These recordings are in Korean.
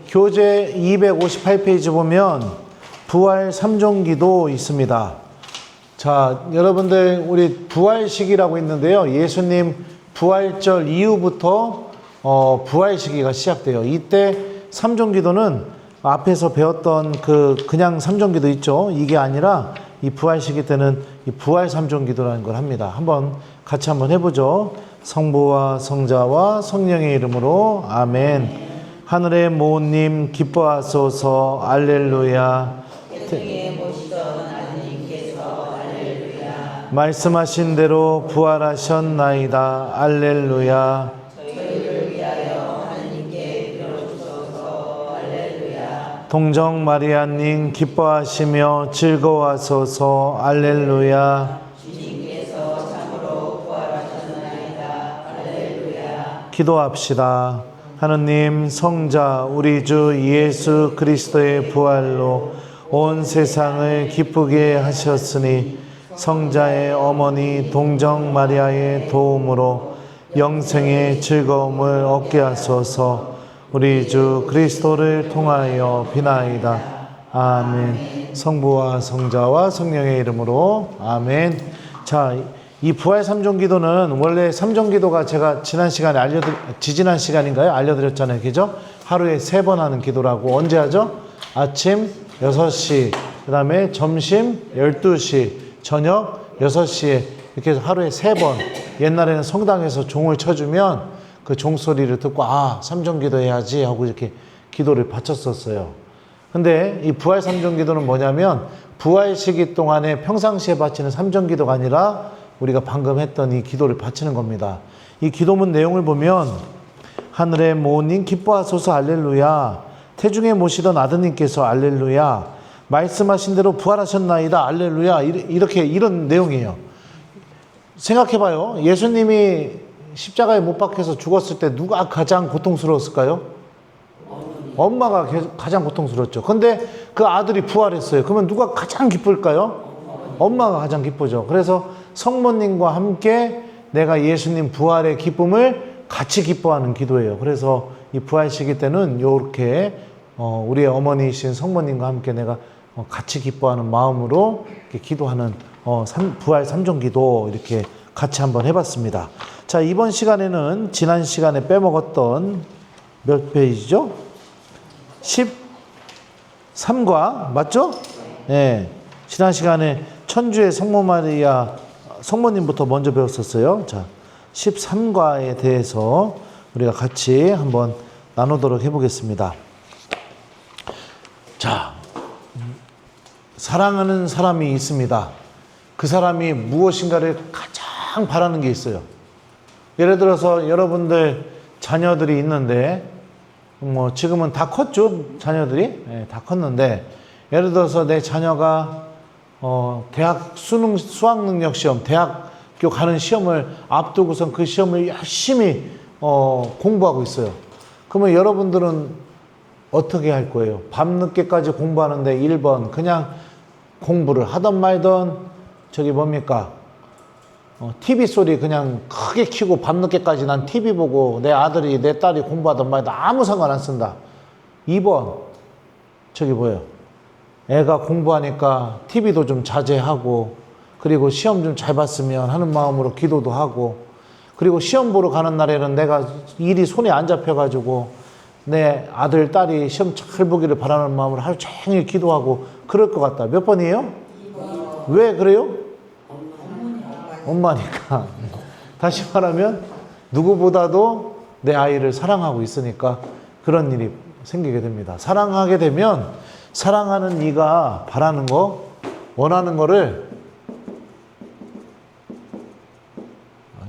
교재 258페이지 보면 부활 3종 기도 있습니다. 자, 여러분들 우리 부활식이라고 있는데요. 예수님 부활절 이후부터 부활 시기가 시작돼요. 이때 3종 기도는 앞에서 배웠던 그냥 3종 기도 있죠. 이게 아니라 이 부활 시기 때는 이 부활 3종 기도라는 걸 합니다. 같이 한번 해보죠. 성부와 성자와 성령의 이름으로 아멘. 하늘의 모님 기뻐하소서 알렐루야. 말씀하신 대로 부활하셨나이다. 알렐루야. 저희를 위하여 하느님께 빌어주소서. 알렐루야. 동정 마리아님 기뻐하시며 즐거워하소서. 알렐루야. 주님께서 참으로 부활하셨나이다. 알렐루야. 기도합시다. 하느님 성자 우리 주 예수 그리스도의 부활로 온 세상을 기쁘게 하셨으니 성자의 어머니 동정 마리아의 도움으로 영생의 즐거움을 얻게 하소서. 우리 주 그리스도를 통하여 비나이다. 아멘. 성부와 성자와 성령의 이름으로 아멘. 자, 이 부활 3종 기도는 원래 3종 기도가 제가 지난 시간에 알려드렸잖아요. 그죠? 하루에 3번 하는 기도라고. 언제 하죠? 아침 6시, 그 다음에 점심 12시, 저녁 6시에 이렇게 해서 하루에 3번. 옛날에는 성당에서 종을 쳐주면 그 종소리를 듣고 3종 기도해야지 하고 이렇게 기도를 바쳤었어요. 근데 이 부활 3종 기도는 뭐냐면 부활 시기 동안에 평상시에 바치는 3종 기도가 아니라 우리가 방금 했던 이 기도를 바치는 겁니다. 이 기도문 내용을 보면 하늘의 모님 기뻐하소서 알렐루야. 태중에 모시던 아드님께서 알렐루야. 말씀하신 대로 부활하셨나이다. 알렐루야. 이런 내용이에요. 생각해봐요. 예수님이 십자가에 못 박혀서 죽었을 때 누가 가장 고통스러웠을까요? 엄마가 가장 고통스러웠죠. 근데 그 아들이 부활했어요. 그러면 누가 가장 기쁠까요? 엄마가 가장 기쁘죠. 그래서 성모님과 함께 내가 예수님 부활의 기쁨을 같이 기뻐하는 기도예요. 그래서 이 부활 시기 때는 이렇게 우리의 어머니이신 성모님과 함께 내가 같이 기뻐하는 마음으로 이렇게 기도하는 부활 3종 기도 이렇게 같이 한번 해봤습니다. 자, 이번 시간에는 지난 시간에 빼먹었던 몇 페이지죠? 13과 맞죠? 네. 지난 시간에 천주의 성모 마리아 성모님부터 먼저 배웠었어요. 자, 13과에 대해서 우리가 같이 한번 나누도록 해보겠습니다. 자, 사랑하는 사람이 있습니다. 그 사람이 무엇인가를 가장 바라는 게 있어요. 예를 들어서 여러분들 자녀들이 있는데 지금은 다 컸죠. 자녀들이 다 컸는데 예를 들어서 내 자녀가 대학 수학능력시험, 대학교 가는 시험을 앞두고선 그 시험을 열심히 공부하고 있어요. 그러면 여러분들은 어떻게 할 거예요? 밤늦게까지 공부하는데 1번 그냥 공부를 하던 말던 TV 소리 그냥 크게 켜고 밤늦게까지 난 TV 보고 내 아들이 내 딸이 공부하던 말도 아무 상관 안 쓴다. 2번 애가 공부하니까 TV도 좀 자제하고 그리고 시험 좀 잘 봤으면 하는 마음으로 기도도 하고 그리고 시험 보러 가는 날에는 내가 일이 손에 안 잡혀가지고 내 아들, 딸이 시험 잘 보기를 바라는 마음으로 하루 종일 기도하고 그럴 것 같다. 몇 번이에요? 2번. 왜 그래요? 엄마니까. 다시 말하면 누구보다도 내 아이를 사랑하고 있으니까 그런 일이 생기게 됩니다. 사랑하게 되면 사랑하는 네가 바라는 거, 원하는 거를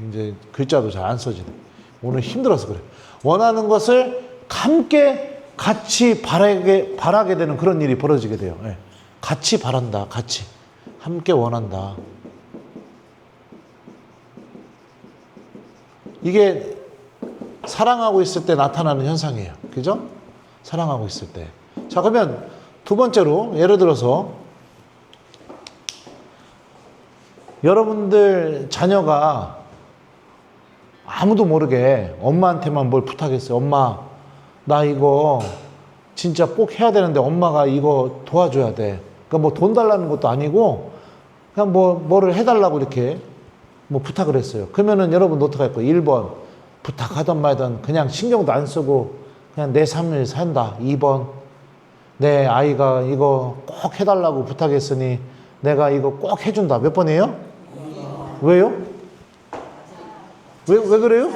이제 글자도 잘 안 써지네. 오늘 힘들어서 그래. 원하는 것을 함께 같이 바라게 되는 그런 일이 벌어지게 돼요. 같이 바란다. 같이. 함께 원한다. 이게 사랑하고 있을 때 나타나는 현상이에요. 그죠? 사랑하고 있을 때. 자, 그러면 두 번째로 예를 들어서 여러분들 자녀가 아무도 모르게 엄마한테만 뭘 부탁했어요. 엄마, 나 이거 진짜 꼭 해야 되는데 엄마가 이거 도와줘야 돼. 그러니까 뭐 돈 달라는 것도 아니고 그냥 뭐를 해달라고 이렇게 뭐 부탁을 했어요. 그러면은 여러분 어떻게 할 거예요? 1번 부탁하던 말든 그냥 신경도 안 쓰고 그냥 내 삶을 산다. 2번 내 아이가 이거 꼭 해달라고 부탁했으니 내가 이거 꼭 해준다. 몇 번이에요? 왜요? 왜 그래요?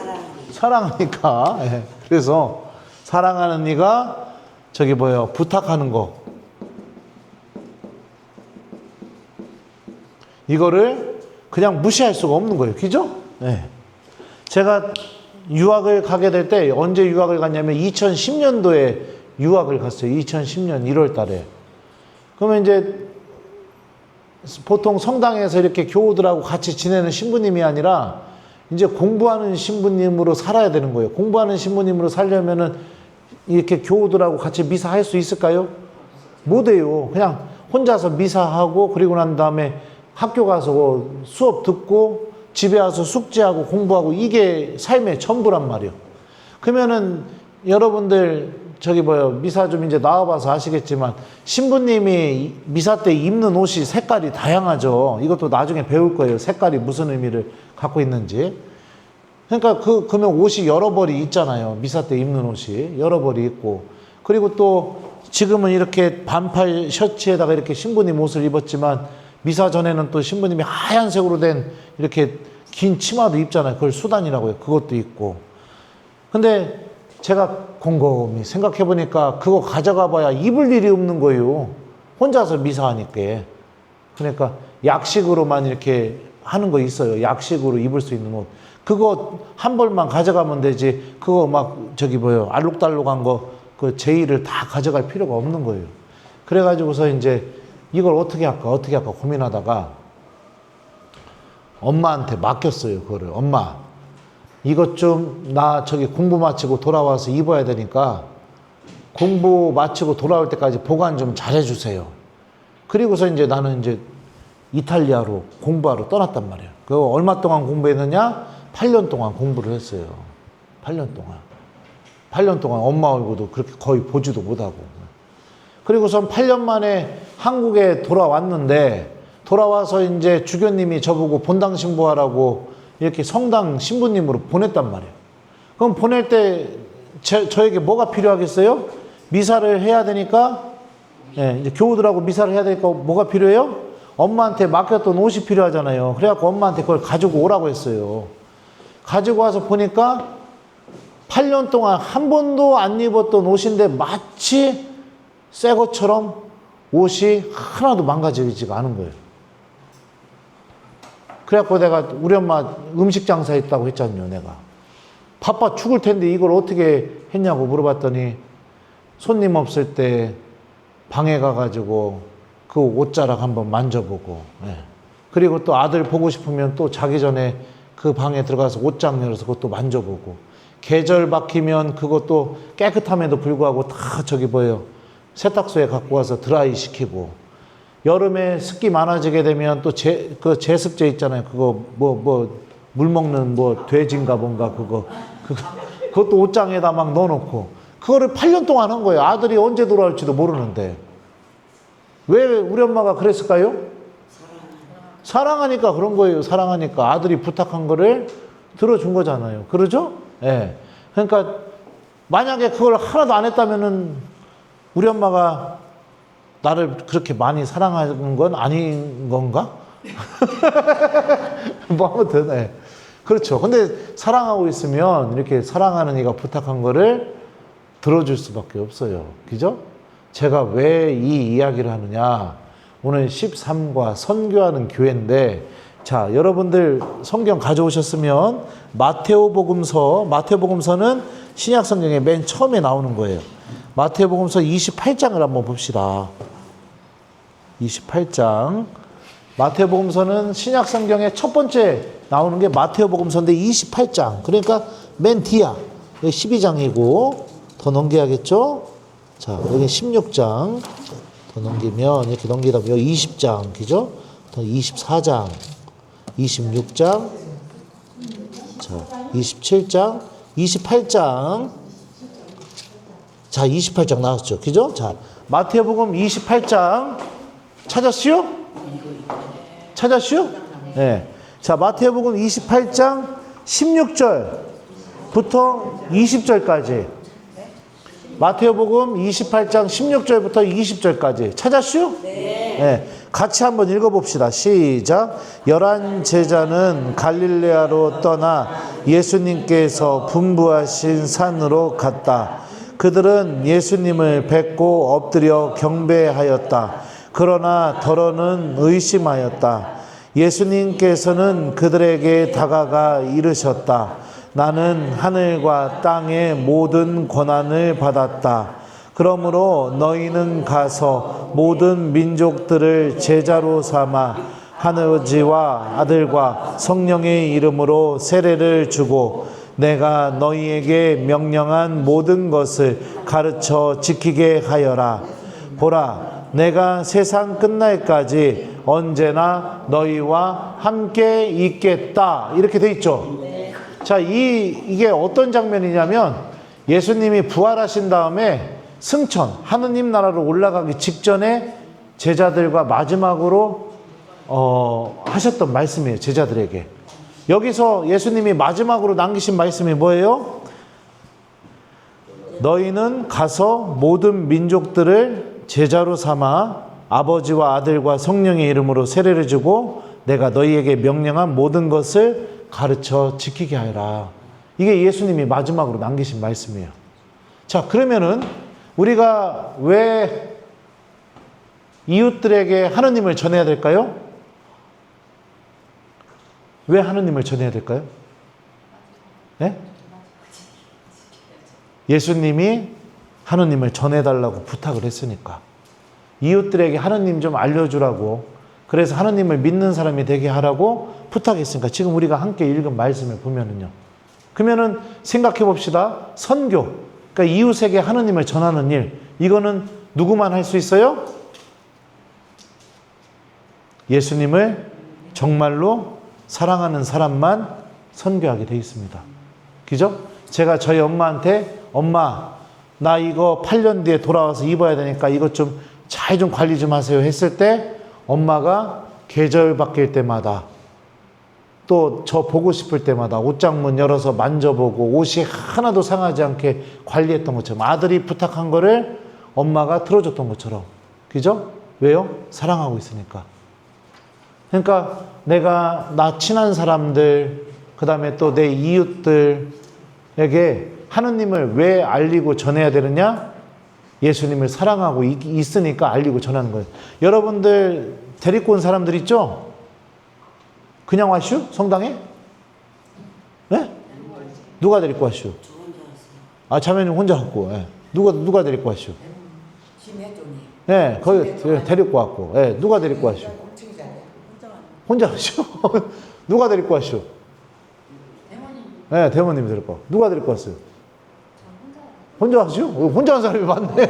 사랑하니까. 예. 그래서 사랑하는 이가 저기 뭐예요? 부탁하는 거. 이거를 그냥 무시할 수가 없는 거예요. 그죠? 네. 제가 유학을 가게 될 때 언제 유학을 갔냐면 2010년도에 유학을 갔어요. 2010년 1월 달에. 그러면 이제 보통 성당에서 이렇게 교우들하고 같이 지내는 신부님이 아니라 이제 공부하는 신부님으로 살아야 되는 거예요. 공부하는 신부님으로 살려면은 이렇게 교우들하고 같이 미사할 수 있을까요? 못해요. 그냥 혼자서 미사하고 그리고 난 다음에 학교 가서 수업 듣고 집에 와서 숙제하고 공부하고 이게 삶의 전부란 말이에요. 그러면은 여러분들 미사 좀 이제 나와봐서 아시겠지만 신부님이 미사 때 입는 옷이 색깔이 다양하죠. 이것도 나중에 배울 거예요. 색깔이 무슨 의미를 갖고 있는지. 그러니까 그러면 옷이 여러 벌이 있잖아요. 미사 때 입는 옷이 여러 벌이 있고. 그리고 또 지금은 이렇게 반팔 셔츠에다가 이렇게 신부님 옷을 입었지만 미사 전에는 또 신부님이 하얀색으로 된 이렇게 긴 치마도 입잖아요. 그걸 수단이라고 해요. 그것도 있고. 근데 제가 곰곰이 생각해 보니까 그거 가져가 봐야 입을 일이 없는 거예요. 혼자서 미사하니까. 그러니까 약식으로만 이렇게 하는 거 있어요. 약식으로 입을 수 있는 옷. 그거 한 벌만 가져가면 되지. 그거 막 알록달록한 거 그 제의를 다 가져갈 필요가 없는 거예요. 그래가지고서 이제 이걸 어떻게 할까 고민하다가 엄마한테 맡겼어요. 그거를. 엄마, 이것 좀 나 공부 마치고 돌아와서 입어야 되니까 공부 마치고 돌아올 때까지 보관 좀 잘해주세요. 그리고서 이제 나는 이제 이탈리아로 공부하러 떠났단 말이에요. 그 얼마 동안 공부했느냐? 8년 동안 공부를 했어요. 8년 동안. 8년 동안 엄마 얼굴도 그렇게 거의 보지도 못하고. 그리고선 8년 만에 한국에 돌아왔는데 돌아와서 이제 주교님이 저보고 본당 신부하라고 이렇게 성당 신부님으로 보냈단 말이에요. 그럼 보낼 때 저에게 뭐가 필요하겠어요? 미사를 해야 되니까, 예, 이제 교우들하고 미사를 해야 되니까 뭐가 필요해요? 엄마한테 맡겼던 옷이 필요하잖아요. 그래갖고 엄마한테 그걸 가지고 오라고 했어요. 가지고 와서 보니까 8년 동안 한 번도 안 입었던 옷인데 마치 새 것처럼 옷이 하나도 망가지지가 않은 거예요. 그래갖고 내가 우리 엄마 음식 장사 했다고 했잖아요. 내가 바빠 죽을 텐데 이걸 어떻게 했냐고 물어봤더니 손님 없을 때 방에 가가지고 그 옷자락 한번 만져보고, 예. 그리고 또 아들 보고 싶으면 또 자기 전에 그 방에 들어가서 옷장 열어서 그것도 만져보고, 계절 바뀌면 그것도 깨끗함에도 불구하고 다 세탁소에 갖고 와서 드라이 시키고, 여름에 습기 많아지게 되면 또 그 제습제 있잖아요. 그거 물 먹는 돼지인가 뭔가 그것도 옷장에다 막 넣어놓고, 그거를 8년 동안 한 거예요. 아들이 언제 돌아올지도 모르는데. 왜 우리 엄마가 그랬을까요? 사랑하니까 그런 거예요. 사랑하니까. 아들이 부탁한 거를 들어준 거잖아요. 그러죠? 예. 그러니까 만약에 그걸 하나도 안 했다면은 우리 엄마가 나를 그렇게 많이 사랑하는 건 아닌 건가? 아무튼, 예. 그렇죠. 근데 사랑하고 있으면 이렇게 사랑하는 이가 부탁한 거를 들어줄 수밖에 없어요. 그죠? 제가 왜 이 이야기를 하느냐. 오늘 13과 선교하는 교회인데, 자, 여러분들 성경 가져오셨으면 마태오복음서는 신약 성경의 맨 처음에 나오는 거예요. 마태오복음서 28장을 한번 봅시다. 28장. 마태복음서는 신약 성경의 첫 번째 나오는 게 마태복음서인데 28장. 그러니까 맨 뒤야. 여기 12장이고 더 넘겨야겠죠? 자, 여기 16장. 더 넘기면 이렇게 넘기다 보면 여기 20장. 그죠? 더 24장. 26장. 자, 27장. 28장. 자, 28장 나왔죠. 그죠? 자, 마태복음 28장 찾았시오? 찾았시오? 네. 자, 마태복음 28장 16절부터 20절까지. 마태복음 28장 16절부터 20절까지. 찾았시오? 네. 같이 한번 읽어봅시다. 시작. 11 제자는 갈릴레아로 떠나 예수님께서 분부하신 산으로 갔다. 그들은 예수님을 뵙고 엎드려 경배하였다. 그러나 더러는 의심하였다. 예수님께서는 그들에게 다가가 이르셨다. 나는 하늘과 땅의 모든 권한을 받았다. 그러므로 너희는 가서 모든 민족들을 제자로 삼아 하나님과 아들과 성령의 이름으로 세례를 주고 내가 너희에게 명령한 모든 것을 가르쳐 지키게 하여라. 보라, 내가 세상 끝날까지 언제나 너희와 함께 있겠다. 이렇게 돼 있죠. 자, 이게 어떤 장면이냐면 예수님이 부활하신 다음에 승천, 하느님 나라로 올라가기 직전에 제자들과 마지막으로 하셨던 말씀이에요. 제자들에게. 여기서 예수님이 마지막으로 남기신 말씀이 뭐예요? 너희는 가서 모든 민족들을 제자로 삼아 아버지와 아들과 성령의 이름으로 세례를 주고 내가 너희에게 명령한 모든 것을 가르쳐 지키게 하여라. 이게 예수님이 마지막으로 남기신 말씀이에요. 자, 그러면은 우리가 왜 이웃들에게 하느님을 전해야 될까요? 왜 하느님을 전해야 될까요? 네? 예수님이 하느님을 전해달라고 부탁을 했으니까. 이웃들에게 하느님 좀 알려주라고, 그래서 하느님을 믿는 사람이 되게 하라고 부탁했으니까. 지금 우리가 함께 읽은 말씀을 보면은요. 그러면은 생각해 봅시다. 선교, 그러니까 이웃에게 하느님을 전하는 일, 이거는 누구만 할 수 있어요? 예수님을 정말로 사랑하는 사람만 선교하게 돼 있습니다. 그죠? 제가 저희 엄마한테 엄마, 나 이거 8년 뒤에 돌아와서 입어야 되니까 이것 좀 잘 좀 관리 좀 하세요 했을 때 엄마가 계절 바뀔 때마다 또 저 보고 싶을 때마다 옷장문 열어서 만져보고 옷이 하나도 상하지 않게 관리했던 것처럼 아들이 부탁한 거를 엄마가 들어줬던 것처럼. 그죠? 왜요? 사랑하고 있으니까. 그러니까 내가 나 친한 사람들, 그 다음에 또 내 이웃들에게 하느님을 왜 알리고 전해야 되느냐? 예수님을 사랑하고 있으니까 알리고 전하는 거예요. 여러분들 데리고 온 사람들 있죠? 그냥 왔슈? 성당에? 네? 누가 데리고 왔슈? 아, 자매님 혼자 왔고. 네. 누가 데리고 왔슈? 네, 거기 데리고 왔고. 네, 누가 데리고 왔슈? 혼자 왔슈? 누가 데리고 왔슈? 네, 대모님이 데리고 왔고. 누가 데리고 왔어요? 혼자 왔죠? 혼자 온 사람이 많네.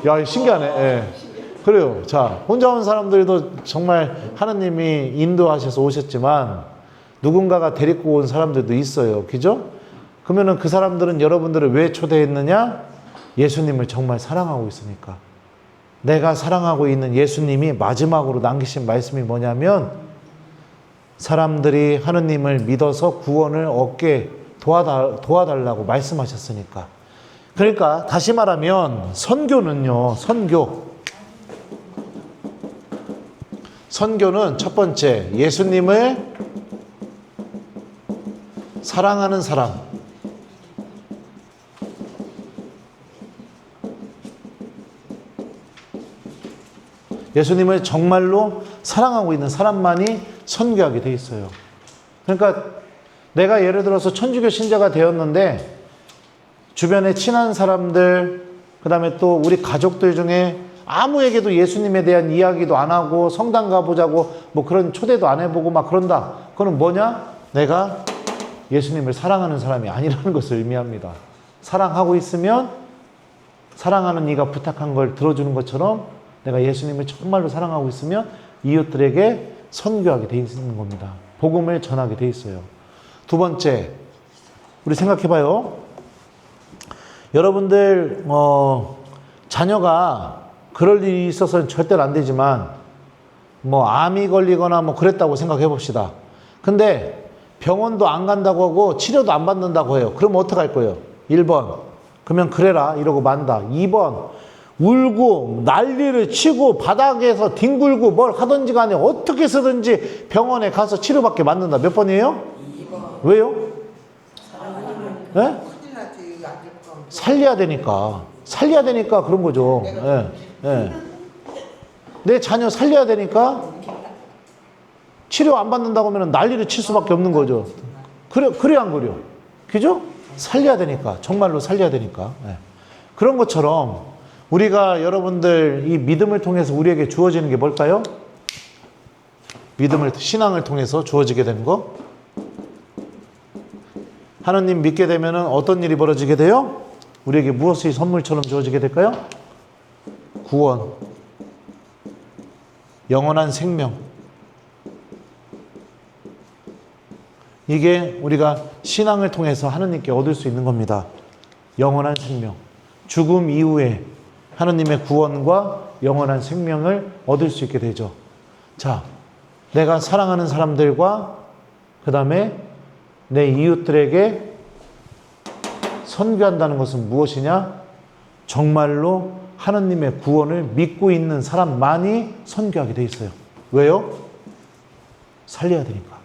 야, 신기하네. 예. 그래요. 자, 혼자 온 사람들도 정말 하나님이 인도하셔서 오셨지만 누군가가 데리고 온 사람들도 있어요. 그죠? 그러면은 그 사람들은 여러분들을 왜 초대했느냐? 예수님을 정말 사랑하고 있으니까. 내가 사랑하고 있는 예수님이 마지막으로 남기신 말씀이 뭐냐면 사람들이 하느님을 믿어서 구원을 얻게 도와달라고 말씀하셨으니까. 그러니까 다시 말하면 선교는요, 선교는 첫 번째, 예수님을 사랑하는 사람, 예수님을 정말로 사랑하고 있는 사람만이 선교하게 돼 있어요. 그러니까 내가 예를 들어서 천주교 신자가 되었는데 주변에 친한 사람들, 그 다음에 또 우리 가족들 중에 아무에게도 예수님에 대한 이야기도 안 하고 성당 가보자고 뭐 그런 초대도 안 해보고 막 그런다. 그거는 뭐냐? 내가 예수님을 사랑하는 사람이 아니라는 것을 의미합니다. 사랑하고 있으면 사랑하는 이가 부탁한 걸 들어주는 것처럼 내가 예수님을 정말로 사랑하고 있으면 이웃들에게 선교하게 돼 있는 겁니다. 복음을 전하게 돼 있어요. 두 번째, 우리 생각해봐요. 여러분들 자녀가 그럴 일이 있어서는 절대로 안 되지만 뭐 암이 걸리거나 뭐 그랬다고 생각해 봅시다. 근데 병원도 안 간다고 하고 치료도 안 받는다고 해요. 그럼 어떡할 거예요? 1번 그러면 그래라 이러고 만다. 2번 울고 난리를 치고 바닥에서 뒹굴고 뭘 하든지 간에 어떻게 쓰든지 병원에 가서 치료받게 만든다. 몇 번이에요? 2번. 왜요? 네? 큰일 나지. 안 될까. 살려야 되니까. 살려야 되니까 그런 거죠. 예, 예. 내 자녀 살려야 되니까 치료 안 받는다고 하면 난리를 칠 수밖에 없는 거죠. 그래 안 그려? 그죠? 살려야 되니까. 정말로 살려야 되니까. 예. 그런 것처럼 우리가 여러분들 이 믿음을 통해서 우리에게 주어지는 게 뭘까요? 신앙을 통해서 주어지게 되는 거. 하나님 믿게 되면 어떤 일이 벌어지게 돼요? 우리에게 무엇이 선물처럼 주어지게 될까요? 구원, 영원한 생명. 이게 우리가 신앙을 통해서 하느님께 얻을 수 있는 겁니다. 영원한 생명. 죽음 이후에 하느님의 구원과 영원한 생명을 얻을 수 있게 되죠. 자, 내가 사랑하는 사람들과 그 다음에 내 이웃들에게 선교한다는 것은 무엇이냐? 정말로 하느님의 구원을 믿고 있는 사람만이 선교하게 돼 있어요. 왜요? 살려야 되니까.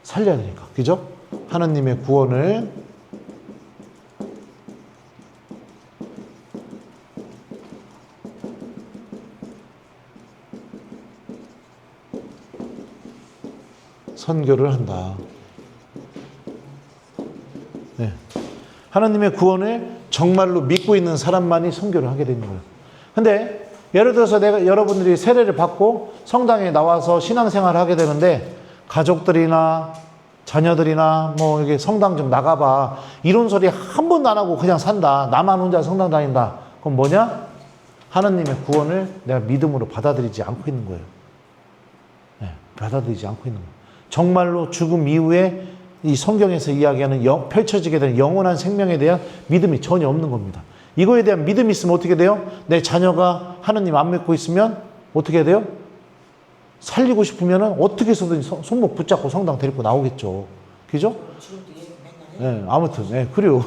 살려야 되니까. 그죠? 하느님의 구원을 선교를 한다. 네. 하나님의 구원을 정말로 믿고 있는 사람만이 선교를 하게 되는 거예요. 근데 예를 들어서 여러분들이 세례를 받고 성당에 나와서 신앙생활을 하게 되는데 가족들이나 자녀들이나 뭐 이게 성당 좀 나가봐 이런 소리 한 번도 안 하고 그냥 산다. 나만 혼자 성당 다닌다. 그럼 뭐냐? 하나님의 구원을 내가 믿음으로 받아들이지 않고 있는 거예요. 네, 받아들이지 않고 있는 거예요. 정말로 죽음 이후에 이 성경에서 이야기하는 펼쳐지게 되는 영원한 생명에 대한 믿음이 전혀 없는 겁니다. 이거에 대한 믿음이 있으면 어떻게 돼요? 내 자녀가 하느님 안 믿고 있으면 어떻게 돼요? 살리고 싶으면 어떻게 해서든 손목 붙잡고 성당 데리고 나오겠죠. 그죠? 네, 아무튼, 네, 그래요.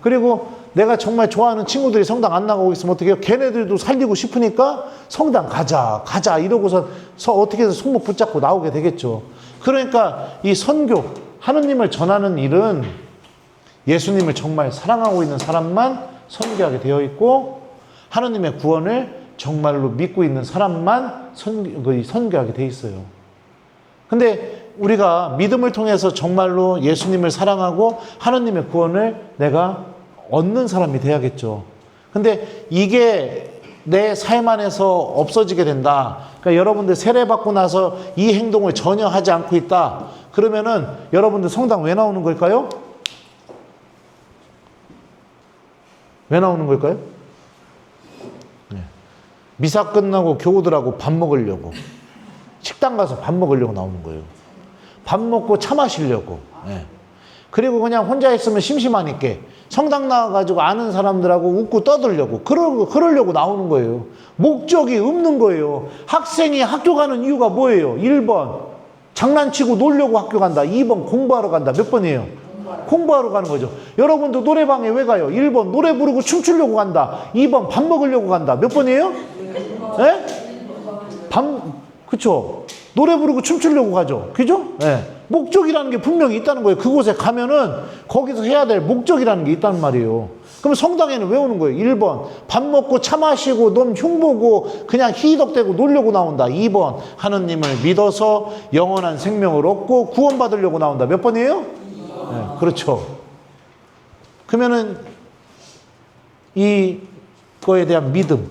그리고 내가 정말 좋아하는 친구들이 성당 안 나가고 있으면 어떻게 해요? 걔네들도 살리고 싶으니까 성당 가자 이러고서 어떻게 해서 손목 붙잡고 나오게 되겠죠. 그러니까 이 선교, 하느님을 전하는 일은 예수님을 정말 사랑하고 있는 사람만 선교하게 되어 있고 하느님의 구원을 정말로 믿고 있는 사람만 선교하게 돼 있어요. 근데 우리가 믿음을 통해서 정말로 예수님을 사랑하고 하느님의 구원을 내가 얻는 사람이 돼야겠죠. 근데 이게 내 삶 안에서 없어지게 된다. 그러니까 여러분들 세례받고 나서 이 행동을 전혀 하지 않고 있다. 그러면은 여러분들 성당 왜 나오는 걸까요? 왜 나오는 걸까요? 네. 미사 끝나고 교우들하고 밥 먹으려고. 식당 가서 밥 먹으려고 나오는 거예요. 밥 먹고 차 마시려고. 네. 그리고 그냥 혼자 있으면 심심하니까 성당 나와가지고 아는 사람들하고 웃고 떠들려고 그러려고 나오는 거예요. 목적이 없는 거예요. 학생이 학교 가는 이유가 뭐예요? 1번 장난치고 놀려고 학교 간다. 2번 공부하러 간다. 몇 번이에요? 공부하러 가는 거죠. 여러분도 노래방에 왜 가요? 1번 노래 부르고 춤추려고 간다. 2번 밥 먹으려고 간다. 몇 번이에요? 네? 그쵸? 노래 부르고 춤추려고 가죠. 그죠? 네. 목적이라는 게 분명히 있다는 거예요. 그곳에 가면은 거기서 해야 될 목적이라는 게 있단 말이에요. 그럼 성당에는 왜 오는 거예요? 1번 밥 먹고 차 마시고 너무 흉보고 그냥 희덕대고 놀려고 나온다. 2번 하느님을 믿어서 영원한 생명을 얻고 구원받으려고 나온다. 몇 번이에요? 네, 그렇죠. 그러면은 이거에 대한 믿음,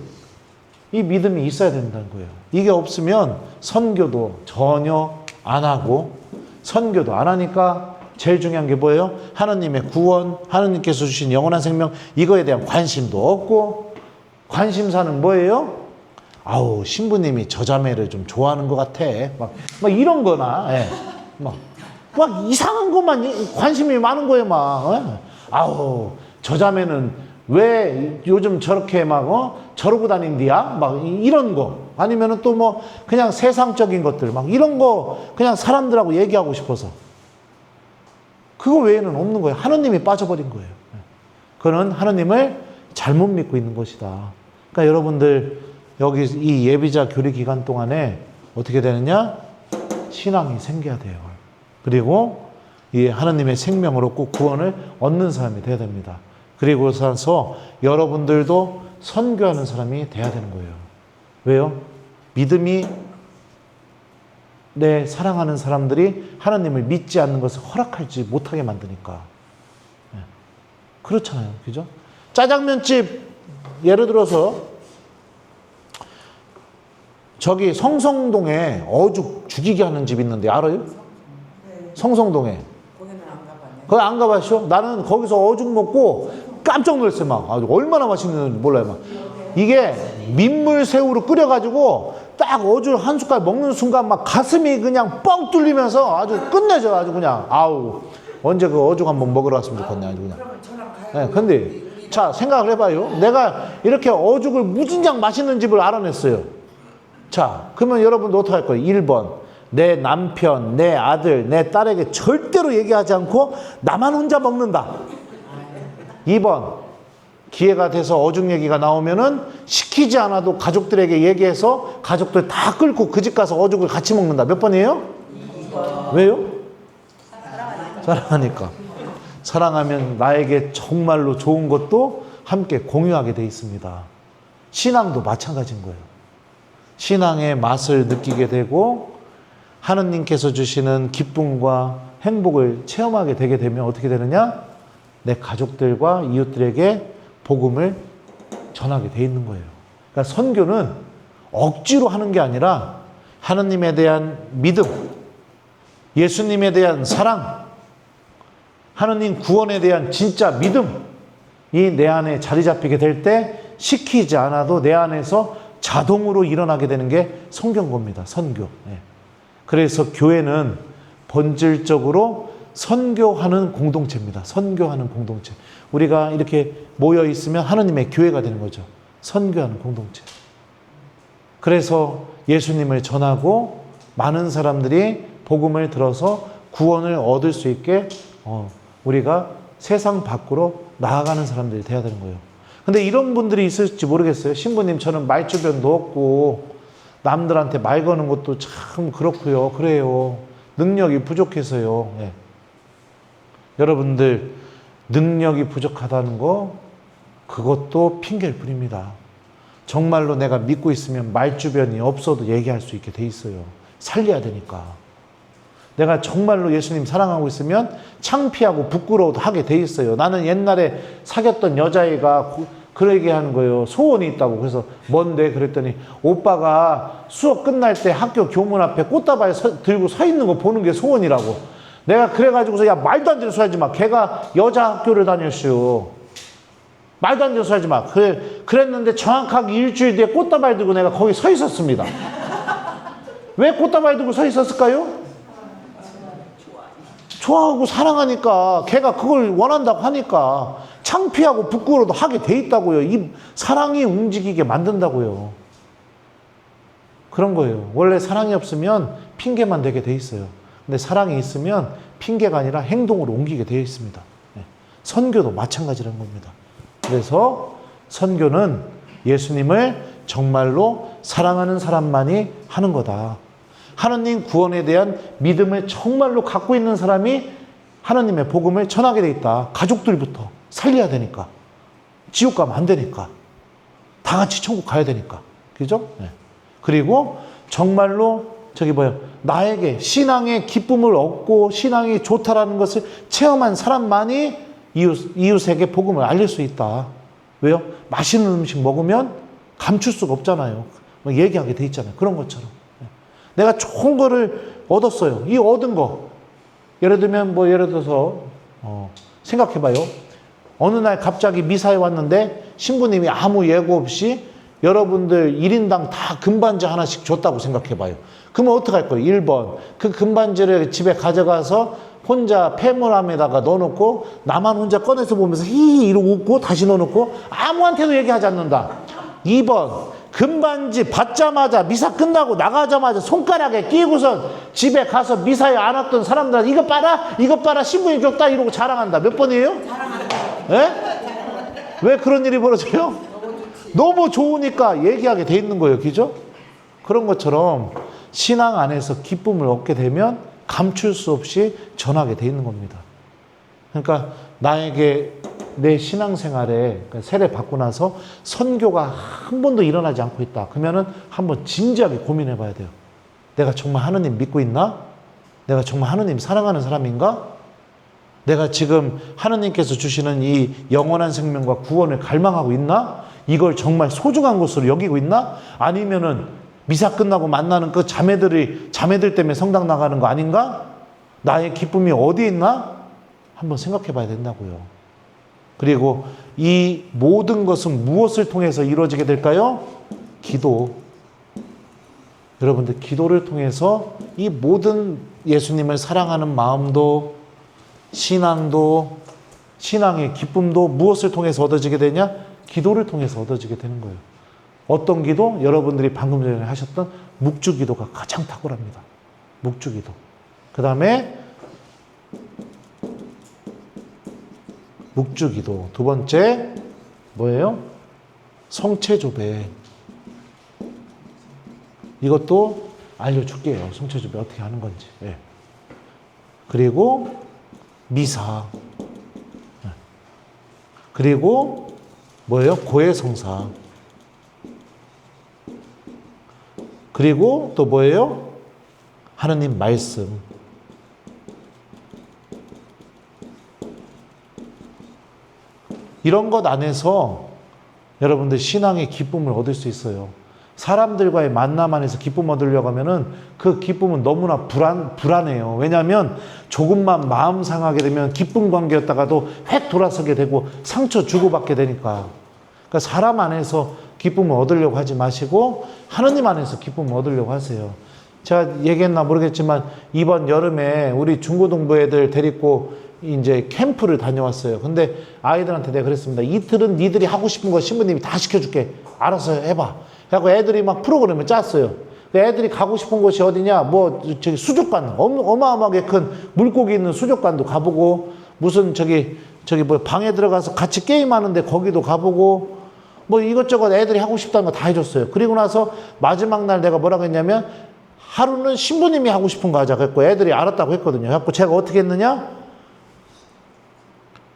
이 믿음이 있어야 된다는 거예요. 이게 없으면 선교도 전혀 안 하고 선교도 안 하니까 제일 중요한 게 뭐예요? 하느님의 구원, 하느님께서 주신 영원한 생명, 이거에 대한 관심도 없고, 관심사는 뭐예요? 아우, 신부님이 저 자매를 좀 좋아하는 것 같아. 막 이런 거나, 예. 막 이상한 것만 관심이 많은 거예요, 막. 예. 아우, 저 자매는 왜 요즘 저렇게 막 저러고 다닌디야? 막 이런 거. 아니면은 또 뭐 그냥 세상적인 것들 막 이런 거 그냥 사람들하고 얘기하고 싶어서. 그거 외에는 없는 거예요. 하느님이 빠져버린 거예요. 그는 하느님을 잘못 믿고 있는 것이다. 그러니까 여러분들 여기 이 예비자 교리 기간 동안에 어떻게 되느냐? 신앙이 생겨야 돼요. 그리고 이 하느님의 생명으로 꼭 구원을 얻는 사람이 돼야 됩니다. 그리고 나서 여러분들도 선교하는 사람이 돼야 되는 거예요. 왜요? 믿음이 내 사랑하는 사람들이 하나님을 믿지 않는 것을 허락하지 못하게 만드니까. 그렇잖아요. 그죠? 짜장면집 예를 들어서 저기 성성동에 어죽 죽이게 하는 집 있는데 알아요? 네. 성성동에. 거기는 안 가봤네. 거기 안 가봤죠? 나는 거기서 어죽 먹고 깜짝 놀랐어요. 막 아주 얼마나 맛있는지 몰라요. 막 이게 민물새우로 끓여가지고 딱 어죽 한 숟갈 먹는 순간 막 가슴이 그냥 뻥 뚫리면서 아주 끝내줘. 아주 그냥 아우 언제 그 어죽 한번 먹으러 갔으면 좋겠네. 아주 그냥. 그러면 저랑 가요. 네, 근데 자 생각을 해봐요. 내가 이렇게 어죽을 무진장 맛있는 집을 알아냈어요. 자 그러면 여러분도 어떻게 할 거예요? 1번 내 남편, 내 아들, 내 딸에게 절대로 얘기하지 않고 나만 혼자 먹는다. 2번 기회가 돼서 어죽 얘기가 나오면은 시키지 않아도 가족들에게 얘기해서 가족들 다 끌고 그 집 가서 어죽을 같이 먹는다. 몇 번이에요? 2번. 왜요? 사랑하니까. 사랑하면 나에게 정말로 좋은 것도 함께 공유하게 돼 있습니다. 신앙도 마찬가지인 거예요. 신앙의 맛을 느끼게 되고 하느님께서 주시는 기쁨과 행복을 체험하게 되게 되면 어떻게 되느냐? 내 가족들과 이웃들에게 복음을 전하게 돼 있는 거예요. 그러니까 선교는 억지로 하는 게 아니라 하느님에 대한 믿음, 예수님에 대한 사랑, 하느님 구원에 대한 진짜 믿음이 내 안에 자리 잡히게 될 때 시키지 않아도 내 안에서 자동으로 일어나게 되는 게 성경겁니다. 선교. 그래서 교회는 본질적으로 선교하는 공동체입니다. 선교하는 공동체. 우리가 이렇게 모여 있으면 하느님의 교회가 되는 거죠. 선교하는 공동체. 그래서 예수님을 전하고 많은 사람들이 복음을 들어서 구원을 얻을 수 있게 우리가 세상 밖으로 나아가는 사람들이 돼야 되는 거예요. 근데 이런 분들이 있을지 모르겠어요. 신부님 저는 말주변도 없고 남들한테 말 거는 것도 참 그렇고요. 그래요. 능력이 부족해서요. 여러분들 능력이 부족하다는 거 그것도 핑계일 뿐입니다. 정말로 내가 믿고 있으면 말주변이 없어도 얘기할 수 있게 돼 있어요. 살려야 되니까. 내가 정말로 예수님 사랑하고 있으면 창피하고 부끄러워도 하게 돼 있어요. 나는 옛날에 사귀었던 여자애가 그러게 하는 거예요. 소원이 있다고. 그래서 뭔데? 그랬더니 오빠가 수업 끝날 때 학교 교문 앞에 꽃다발 들고 서 있는 거 보는 게 소원이라고. 내가 그래가지고서 야 말도 안 되는 소리 하지 마. 걔가 여자 학교를 다녔슈. 말도 안 되는 소리 하지 마. 그랬는데 정확하게 일주일 뒤에 꽃다발 들고 내가 거기 서 있었습니다. 왜 꽃다발 들고 서 있었을까요? 좋아하고 사랑하니까. 걔가 그걸 원한다고 하니까 창피하고 부끄러워도 하게 돼 있다고요. 이 사랑이 움직이게 만든다고요. 그런 거예요. 원래 사랑이 없으면 핑계만 되게 돼 있어요. 근데 사랑이 있으면 핑계가 아니라 행동으로 옮기게 되어 있습니다. 선교도 마찬가지라는 겁니다. 그래서 선교는 예수님을 정말로 사랑하는 사람만이 하는 거다. 하느님 구원에 대한 믿음을 정말로 갖고 있는 사람이 하느님의 복음을 전하게 돼 있다. 가족들부터 살려야 되니까. 지옥 가면 안 되니까. 다 같이 천국 가야 되니까. 그죠? 그리고 정말로 나에게 신앙의 기쁨을 얻고 신앙이 좋다라는 것을 체험한 사람만이 이웃에게 복음을 알릴 수 있다. 왜요? 맛있는 음식 먹으면 감출 수가 없잖아요. 얘기하게 돼 있잖아요. 그런 것처럼. 내가 좋은 거를 얻었어요. 이 얻은 거. 예를 들면 예를 들어서 생각해봐요. 어느 날 갑자기 미사에 왔는데 신부님이 아무 예고 없이 여러분들 1인당 다 금반지 하나씩 줬다고 생각해봐요. 그러면 어떡할 거예요? 1번 그 금반지를 집에 가져가서 혼자 폐물함에다가 넣어놓고 나만 혼자 꺼내서 보면서 히히 이러고 웃고 다시 넣어놓고 아무한테도 얘기하지 않는다. 2번 금반지 받자마자 미사 끝나고 나가자마자 손가락에 끼고선 집에 가서 미사에 안 왔던 사람들한테 이것 봐라 신부님 줬다 이러고 자랑한다. 몇 번이에요? 예? 왜 그런 일이 벌어져요? 너무 좋으니까 얘기하게 돼 있는 거예요. 그죠? 그런 것처럼 신앙 안에서 기쁨을 얻게 되면 감출 수 없이 전하게 돼 있는 겁니다. 그러니까 나에게 내 신앙생활에 세례 받고 나서 선교가 한 번도 일어나지 않고 있다. 그러면은 한번 진지하게 고민해 봐야 돼요. 내가 정말 하느님 믿고 있나? 내가 정말 하느님 사랑하는 사람인가? 내가 지금 하느님께서 주시는 이 영원한 생명과 구원을 갈망하고 있나? 이걸 정말 소중한 것으로 여기고 있나? 아니면은 미사 끝나고 만나는 그 자매들 때문에 성당 나가는 거 아닌가? 나의 기쁨이 어디에 있나? 한번 생각해 봐야 된다고요. 그리고 이 모든 것은 무엇을 통해서 이루어지게 될까요? 기도. 여러분들 기도를 통해서 이 모든 예수님을 사랑하는 마음도 신앙도 신앙의 기쁨도 무엇을 통해서 얻어지게 되냐? 기도를 통해서 얻어지게 되는 거예요. 어떤 기도? 여러분들이 방금 전에 하셨던 묵주 기도가 가장 탁월합니다. 묵주 기도. 그 다음에 묵주 기도. 두 번째 뭐예요? 성체조배. 이것도 알려줄게요. 성체조배 어떻게 하는 건지. 네. 그리고 미사. 네. 그리고 뭐예요? 고해성사. 그리고 또 뭐예요? 하느님 말씀. 이런 것 안에서 여러분들 신앙의 기쁨을 얻을 수 있어요. 사람들과의 만남 안에서 기쁨 얻으려고 하면은 그 기쁨은 너무나 불안해요. 왜냐하면 조금만 마음 상하게 되면 기쁨 관계였다가도 획 돌아서게 되고 상처 주고받게 되니까. 그러니까 사람 안에서 기쁨을 얻으려고 하지 마시고 하느님 안에서 기쁨을 얻으려고 하세요. 제가 얘기했나 모르겠지만 이번 여름에 우리 중고등부 애들 데리고 이제 캠프를 다녀왔어요. 근데 아이들한테 내가 그랬습니다. 이틀은 니들이 하고 싶은 거 신부님이 다 시켜줄게. 알아서 해봐. 그래갖고 애들이 막 프로그램을 짰어요. 애들이 가고 싶은 곳이 어디냐? 뭐 저기 수족관, 어마어마하게 큰 물고기 있는 수족관도 가보고 무슨 저기 뭐 방에 들어가서 같이 게임하는데 거기도 가보고 뭐 이것저것 애들이 하고 싶다는 거 다 해줬어요. 그리고 나서 마지막 날 내가 뭐라고 했냐면 하루는 신부님이 하고 싶은 거 하자. 그랬고 애들이 알았다고 했거든요. 그래갖고 제가 어떻게 했느냐?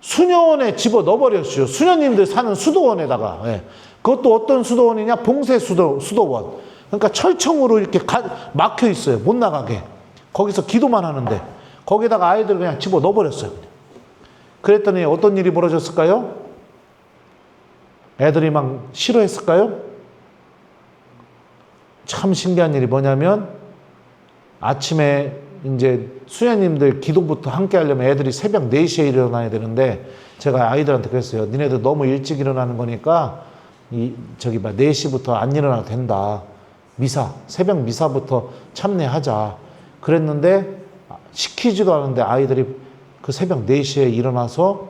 수녀원에 집어 넣어버렸어요. 수녀님들 사는 수도원에다가. 예. 그것도 어떤 수도원이냐? 봉쇄 수도원. 그러니까 철청으로 이렇게 막혀 있어요. 못 나가게. 거기서 기도만 하는데 거기다가 아이들을 그냥 집어 넣어버렸어요. 그랬더니 어떤 일이 벌어졌을까요? 애들이 막 싫어했을까요? 참 신기한 일이 뭐냐면 아침에 이제 수녀님들 기도부터 함께 하려면 애들이 새벽 4시에 일어나야 되는데 제가 아이들한테 그랬어요. 니네들 너무 일찍 일어나는 거니까 4시부터 안 일어나도 된다. 새벽 미사부터 참여하자. 그랬는데 시키지도 않은데 아이들이 그 새벽 4시에 일어나서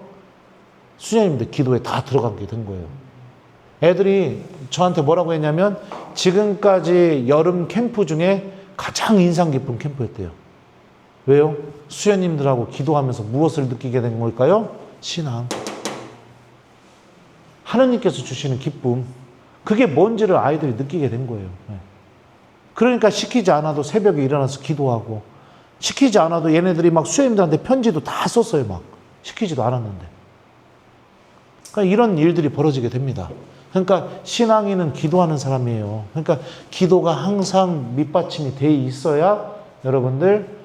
수녀님들 기도에 다 들어가게 된 거예요. 애들이 저한테 뭐라고 했냐면 지금까지 여름 캠프 중에 가장 인상 깊은 캠프였대요. 왜요? 수녀님들하고 기도하면서 무엇을 느끼게 된 걸까요? 신앙. 하느님께서 주시는 기쁨. 그게 뭔지를 아이들이 느끼게 된 거예요. 그러니까 시키지 않아도 새벽에 일어나서 기도하고 시키지 않아도 얘네들이 막 수녀님들한테 편지도 다 썼어요. 막 시키지도 않았는데. 그러니까 이런 일들이 벌어지게 됩니다. 그러니까 신앙인은 기도하는 사람이에요. 그러니까 기도가 항상 밑받침이 돼 있어야 여러분들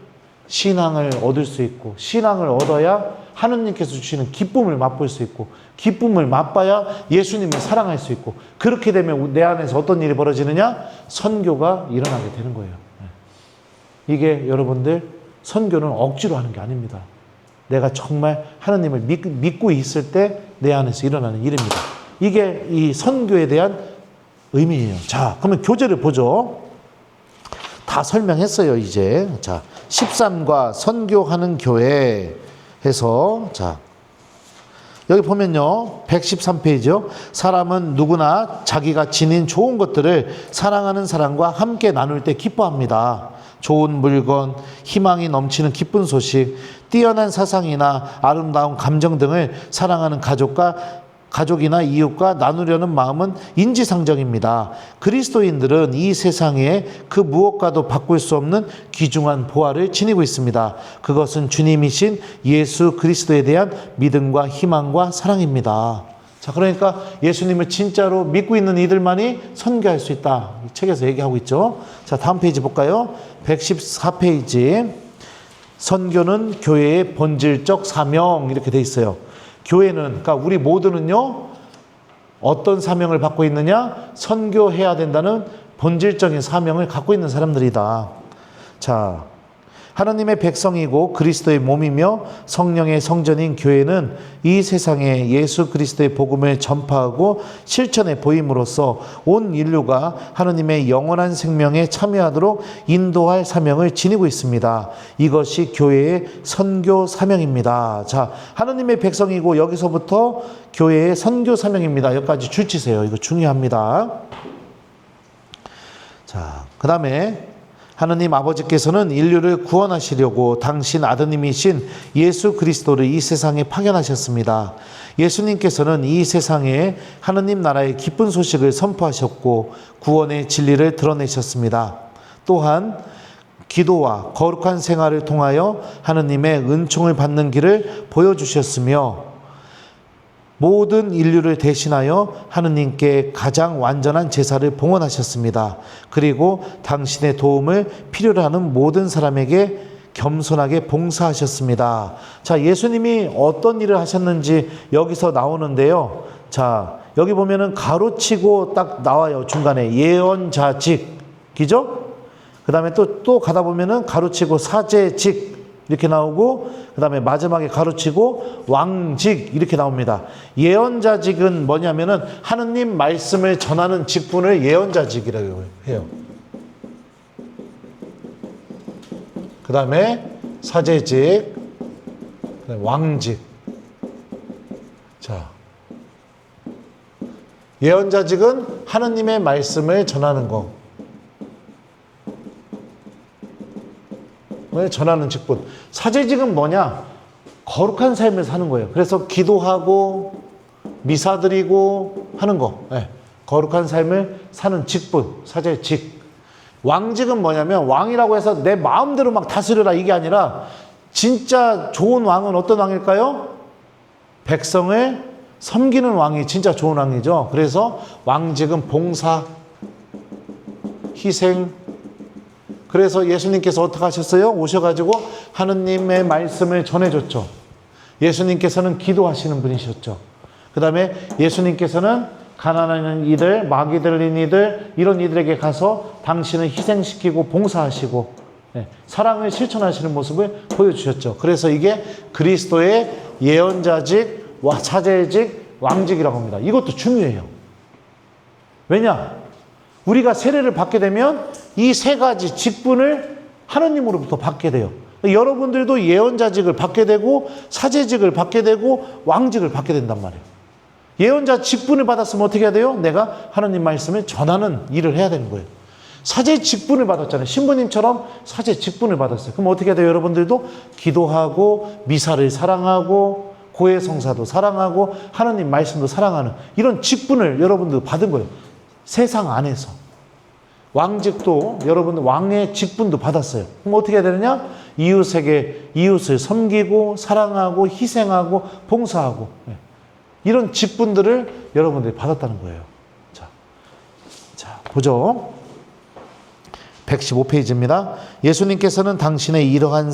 신앙을 얻을 수 있고 신앙을 얻어야 하느님께서 주시는 기쁨을 맛볼 수 있고 기쁨을 맛봐야 예수님을 사랑할 수 있고 그렇게 되면 내 안에서 어떤 일이 벌어지느냐? 선교가 일어나게 되는 거예요. 이게 여러분들 선교는 억지로 하는 게 아닙니다. 내가 정말 하느님을 믿고 있을 때 내 안에서 일어나는 일입니다. 이게 이 선교에 대한 의미예요. 자, 그러면 교재를 보죠. 다 설명했어요, 이제. 자, 13과 선교하는 교회 해서, 자, 여기 보면요, 113페이지요. 사람은 누구나 자기가 지닌 좋은 것들을 사랑하는 사람과 함께 나눌 때 기뻐합니다. 좋은 물건, 희망이 넘치는 기쁜 소식, 뛰어난 사상이나 아름다운 감정 등을 사랑하는 가족이나 이웃과 나누려는 마음은 인지상정입니다. 그리스도인들은 이 세상에 그 무엇과도 바꿀 수 없는 귀중한 보화를 지니고 있습니다. 그것은 주님이신 예수 그리스도에 대한 믿음과 희망과 사랑입니다. 자, 그러니까 예수님을 진짜로 믿고 있는 이들만이 선교할 수 있다. 이 책에서 얘기하고 있죠. 자, 다음 페이지 볼까요? 114페이지. 선교는 교회의 본질적 사명, 이렇게 돼 있어요. 교회는, 그러니까 우리 모두는요, 어떤 사명을 받고 있느냐? 선교해야 된다는 본질적인 사명을 갖고 있는 사람들이다. 자, 하나님의 백성이고 그리스도의 몸이며 성령의 성전인 교회는 이 세상에 예수 그리스도의 복음을 전파하고 실천해 보임으로써 온 인류가 하나님의 영원한 생명에 참여하도록 인도할 사명을 지니고 있습니다. 이것이 교회의 선교 사명입니다. 자, 하나님의 백성이고 여기서부터 교회의 선교 사명입니다. 여기까지 줄치세요. 이거 중요합니다. 자, 그 다음에 하느님 아버지께서는 인류를 구원하시려고 당신 아드님이신 예수 그리스도를 이 세상에 파견하셨습니다. 예수님께서는 이 세상에 하느님 나라의 기쁜 소식을 선포하셨고 구원의 진리를 드러내셨습니다. 또한 기도와 거룩한 생활을 통하여 하느님의 은총을 받는 길을 보여주셨으며 모든 인류를 대신하여 하느님께 가장 완전한 제사를 봉헌하셨습니다. 그리고 당신의 도움을 필요로 하는 모든 사람에게 겸손하게 봉사하셨습니다. 자, 예수님이 어떤 일을 하셨는지 여기서 나오는데요. 자, 여기 보면은 가로치고 딱 나와요. 중간에 예언자직이죠? 그 다음에 또 가다 보면은 가로치고 사제직 이렇게 나오고, 그 다음에 마지막에 가로치고 왕직 이렇게 나옵니다. 예언자직은 뭐냐면은 하느님 말씀을 전하는 직분을 예언자직이라고 해요. 그 다음에 사제직, 그다음에 왕직. 자, 예언자직은 하느님의 말씀을 전하는 거. 전하는 직분. 사제직은 뭐냐? 거룩한 삶을 사는 거예요. 그래서 기도하고 미사 드리고 하는 거. 네. 거룩한 삶을 사는 직분, 사제직. 왕직은 뭐냐면 왕이라고 해서 내 마음대로 막 다스려라 이게 아니라 진짜 좋은 왕은 어떤 왕일까요? 백성을 섬기는 왕이 진짜 좋은 왕이죠. 그래서 왕직은 봉사, 희생. 그래서 예수님께서 어떻게 하셨어요? 오셔가지고 하느님의 말씀을 전해줬죠. 예수님께서는 기도하시는 분이셨죠. 그 다음에 예수님께서는 가난한 이들, 마귀 들린 이들, 이런 이들에게 가서 당신을 희생시키고 봉사하시고 사랑을 실천하시는 모습을 보여주셨죠. 그래서 이게 그리스도의 예언자직, 사제직, 왕직이라고 합니다. 이것도 중요해요. 왜냐? 우리가 세례를 받게 되면 이 세 가지 직분을 하느님으로부터 받게 돼요. 여러분들도 예언자직을 받게 되고 사제직을 받게 되고 왕직을 받게 된단 말이에요. 예언자 직분을 받았으면 어떻게 해야 돼요? 내가 하느님 말씀을 전하는 일을 해야 되는 거예요. 사제 직분을 받았잖아요. 신부님처럼 사제 직분을 받았어요. 그럼 어떻게 해야 돼요? 여러분들도 기도하고 미사를 사랑하고 고해성사도 사랑하고 하느님 말씀도 사랑하는 이런 직분을 여러분들 받은 거예요. 세상 안에서. 왕직도 여러분들 왕의 직분도 받았어요. 그럼 어떻게 해야 되느냐? 이웃을 섬기고 사랑하고 희생하고 봉사하고 이런 직분들을 여러분들이 받았다는 거예요. 자, 보죠. 115페이지입니다. 예수님께서는 당신의 이러한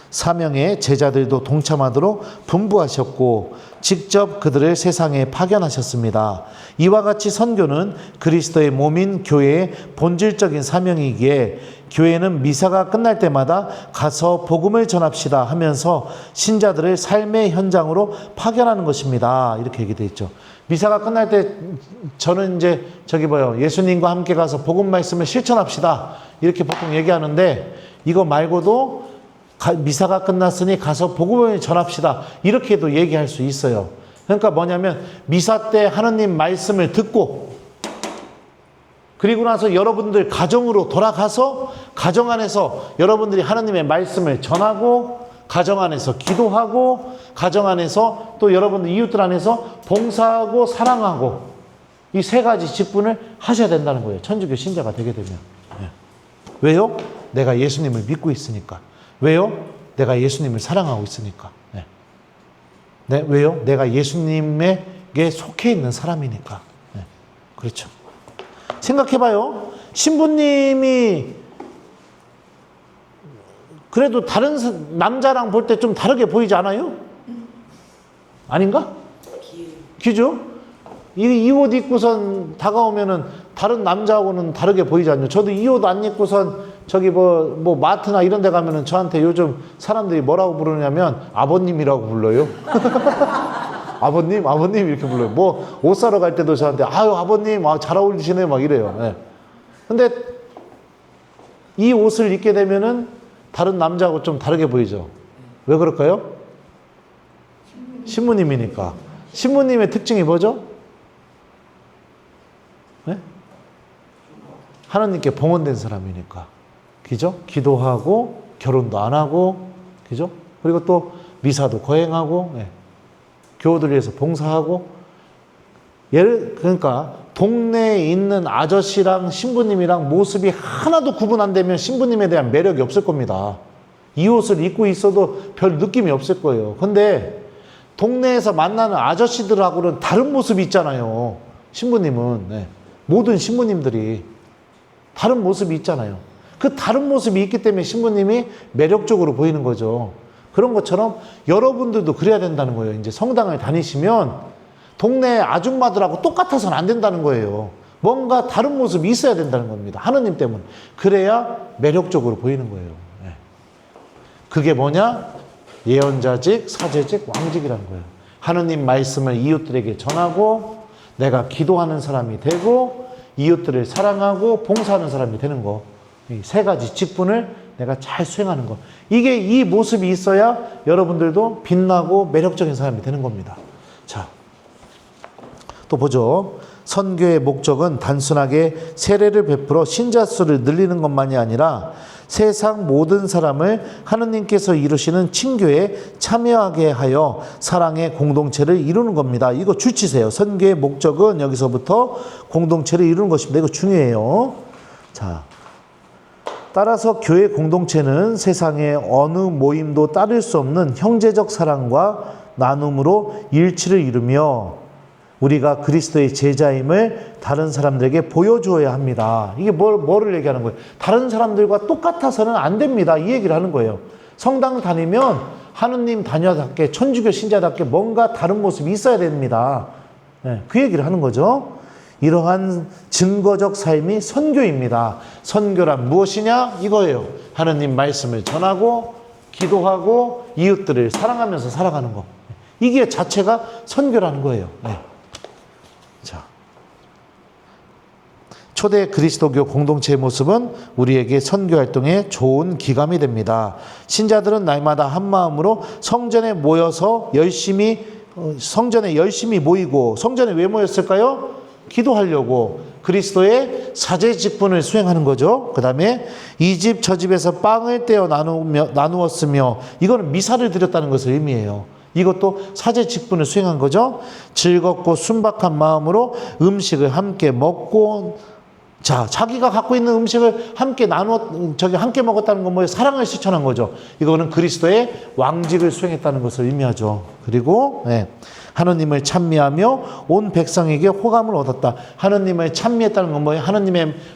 사명에 제자들도 동참하도록 분부하셨고 직접 그들을 세상에 파견하셨습니다. 이와 같이 선교는 그리스도의 몸인 교회의 본질적인 사명이기에 교회는 미사가 끝날 때마다 가서 복음을 전합시다 하면서 신자들을 삶의 현장으로 파견하는 것입니다. 이렇게 얘기되어 있죠. 미사가 끝날 때 저는 이제 예수님과 함께 가서 복음 말씀을 실천합시다. 이렇게 보통 얘기하는데 이거 말고도 미사가 끝났으니 가서 복음을 전합시다. 이렇게도 얘기할 수 있어요. 그러니까 뭐냐면 미사 때 하느님 말씀을 듣고 그리고 나서 여러분들 가정으로 돌아가서 가정 안에서 여러분들이 하느님의 말씀을 전하고 가정 안에서 기도하고 가정 안에서 또 여러분들 이웃들 안에서 봉사하고 사랑하고 이 세 가지 직분을 하셔야 된다는 거예요. 천주교 신자가 되게 되면. 네. 왜요? 내가 예수님을 믿고 있으니까. 왜요? 내가 예수님을 사랑하고 있으니까. 네. 네, 왜요? 내가 예수님에게 속해 있는 사람이니까. 네. 그렇죠. 생각해봐요. 신부님이 그래도 다른 남자랑 볼 때 좀 다르게 보이지 않아요? 아닌가? 기죠? 이 옷 입고선 다가오면은 다른 남자하고는 다르게 보이지 않요? 저도 이 옷 안 입고선 뭐 마트나 이런 데 가면은 저한테 요즘 사람들이 뭐라고 부르냐면 아버님이라고 불러요. 아버님 이렇게 불러요. 뭐 옷 사러 갈 때도 저한테 아유 아버님 잘 어울리시네 막 이래요. 네. 근데 이 옷을 입게 되면은 다른 남자하고 좀 다르게 보이죠. 왜 그럴까요? 신부님이니까. 신부님의 특징이 뭐죠? 네? 하나님께 봉헌된 사람이니까. 그죠? 기도하고 결혼도 안 하고 그죠? 그리고 또 미사도 거행하고 네. 교우들 위해서 봉사하고 그러니까 동네에 있는 아저씨랑 신부님이랑 모습이 하나도 구분 안 되면 신부님에 대한 매력이 없을 겁니다. 이 옷을 입고 있어도 별 느낌이 없을 거예요. 근데 동네에서 만나는 아저씨들하고는 다른 모습이 있잖아요. 신부님은 네. 모든 신부님들이 다른 모습이 있잖아요. 그 다른 모습이 있기 때문에 신부님이 매력적으로 보이는 거죠. 그런 것처럼 여러분들도 그래야 된다는 거예요. 이제 성당을 다니시면 동네 아줌마들하고 똑같아서는 안 된다는 거예요. 뭔가 다른 모습이 있어야 된다는 겁니다. 하느님 때문에. 그래야 매력적으로 보이는 거예요. 네. 그게 뭐냐? 예언자직, 사제직, 왕직이라는 거예요. 하느님 말씀을 이웃들에게 전하고 내가 기도하는 사람이 되고 이웃들을 사랑하고 봉사하는 사람이 되는 거. 이 세 가지 직분을 내가 잘 수행하는 것. 이 모습이 있어야 여러분들도 빛나고 매력적인 사람이 되는 겁니다. 자, 또 보죠. 선교의 목적은 단순하게 세례를 베풀어 신자 수를 늘리는 것만이 아니라 세상 모든 사람을 하느님께서 이루시는 친교에 참여하게 하여 사랑의 공동체를 이루는 겁니다. 이거 줄치세요. 선교의 목적은 여기서부터 공동체를 이루는 것입니다. 이거 중요해요. 자, 따라서 교회 공동체는 세상의 어느 모임도 따를 수 없는 형제적 사랑과 나눔으로 일치를 이루며 우리가 그리스도의 제자임을 다른 사람들에게 보여주어야 합니다. 이게 뭐를 얘기하는 거예요? 다른 사람들과 똑같아서는 안 됩니다. 이 얘기를 하는 거예요. 성당 다니면 하느님 자녀답게 천주교 신자답게 뭔가 다른 모습이 있어야 됩니다. 네, 그 얘기를 하는 거죠. 이러한 증거적 삶이 선교입니다. 선교란 무엇이냐? 이거예요. 하느님 말씀을 전하고 기도하고 이웃들을 사랑하면서 살아가는 거. 이게 자체가 선교라는 거예요. 네. 자, 초대 그리스도교 공동체의 모습은 우리에게 선교 활동에 좋은 기감이 됩니다. 신자들은 날마다 한 마음으로 성전에 모여서 성전에 열심히 모이고, 성전에 왜 모였을까요? 기도하려고, 그리스도의 사제 직분을 수행하는 거죠. 그 다음에 이 집 저 집에서 빵을 떼어 나누었으며, 이거는 미사를 드렸다는 것을 의미해요. 이것도 사제 직분을 수행한 거죠. 즐겁고 순박한 마음으로 음식을 함께 먹고, 자, 자기가 갖고 있는 음식을 함께 함께 먹었다는 건 뭐예요? 사랑을 실천한 거죠. 이거는 그리스도의 왕직을 수행했다는 것을 의미하죠. 그리고 네, 하느님을 찬미하며 온 백성에게 호감을 얻었다. 하느님을 찬미했다는 건 뭐예요?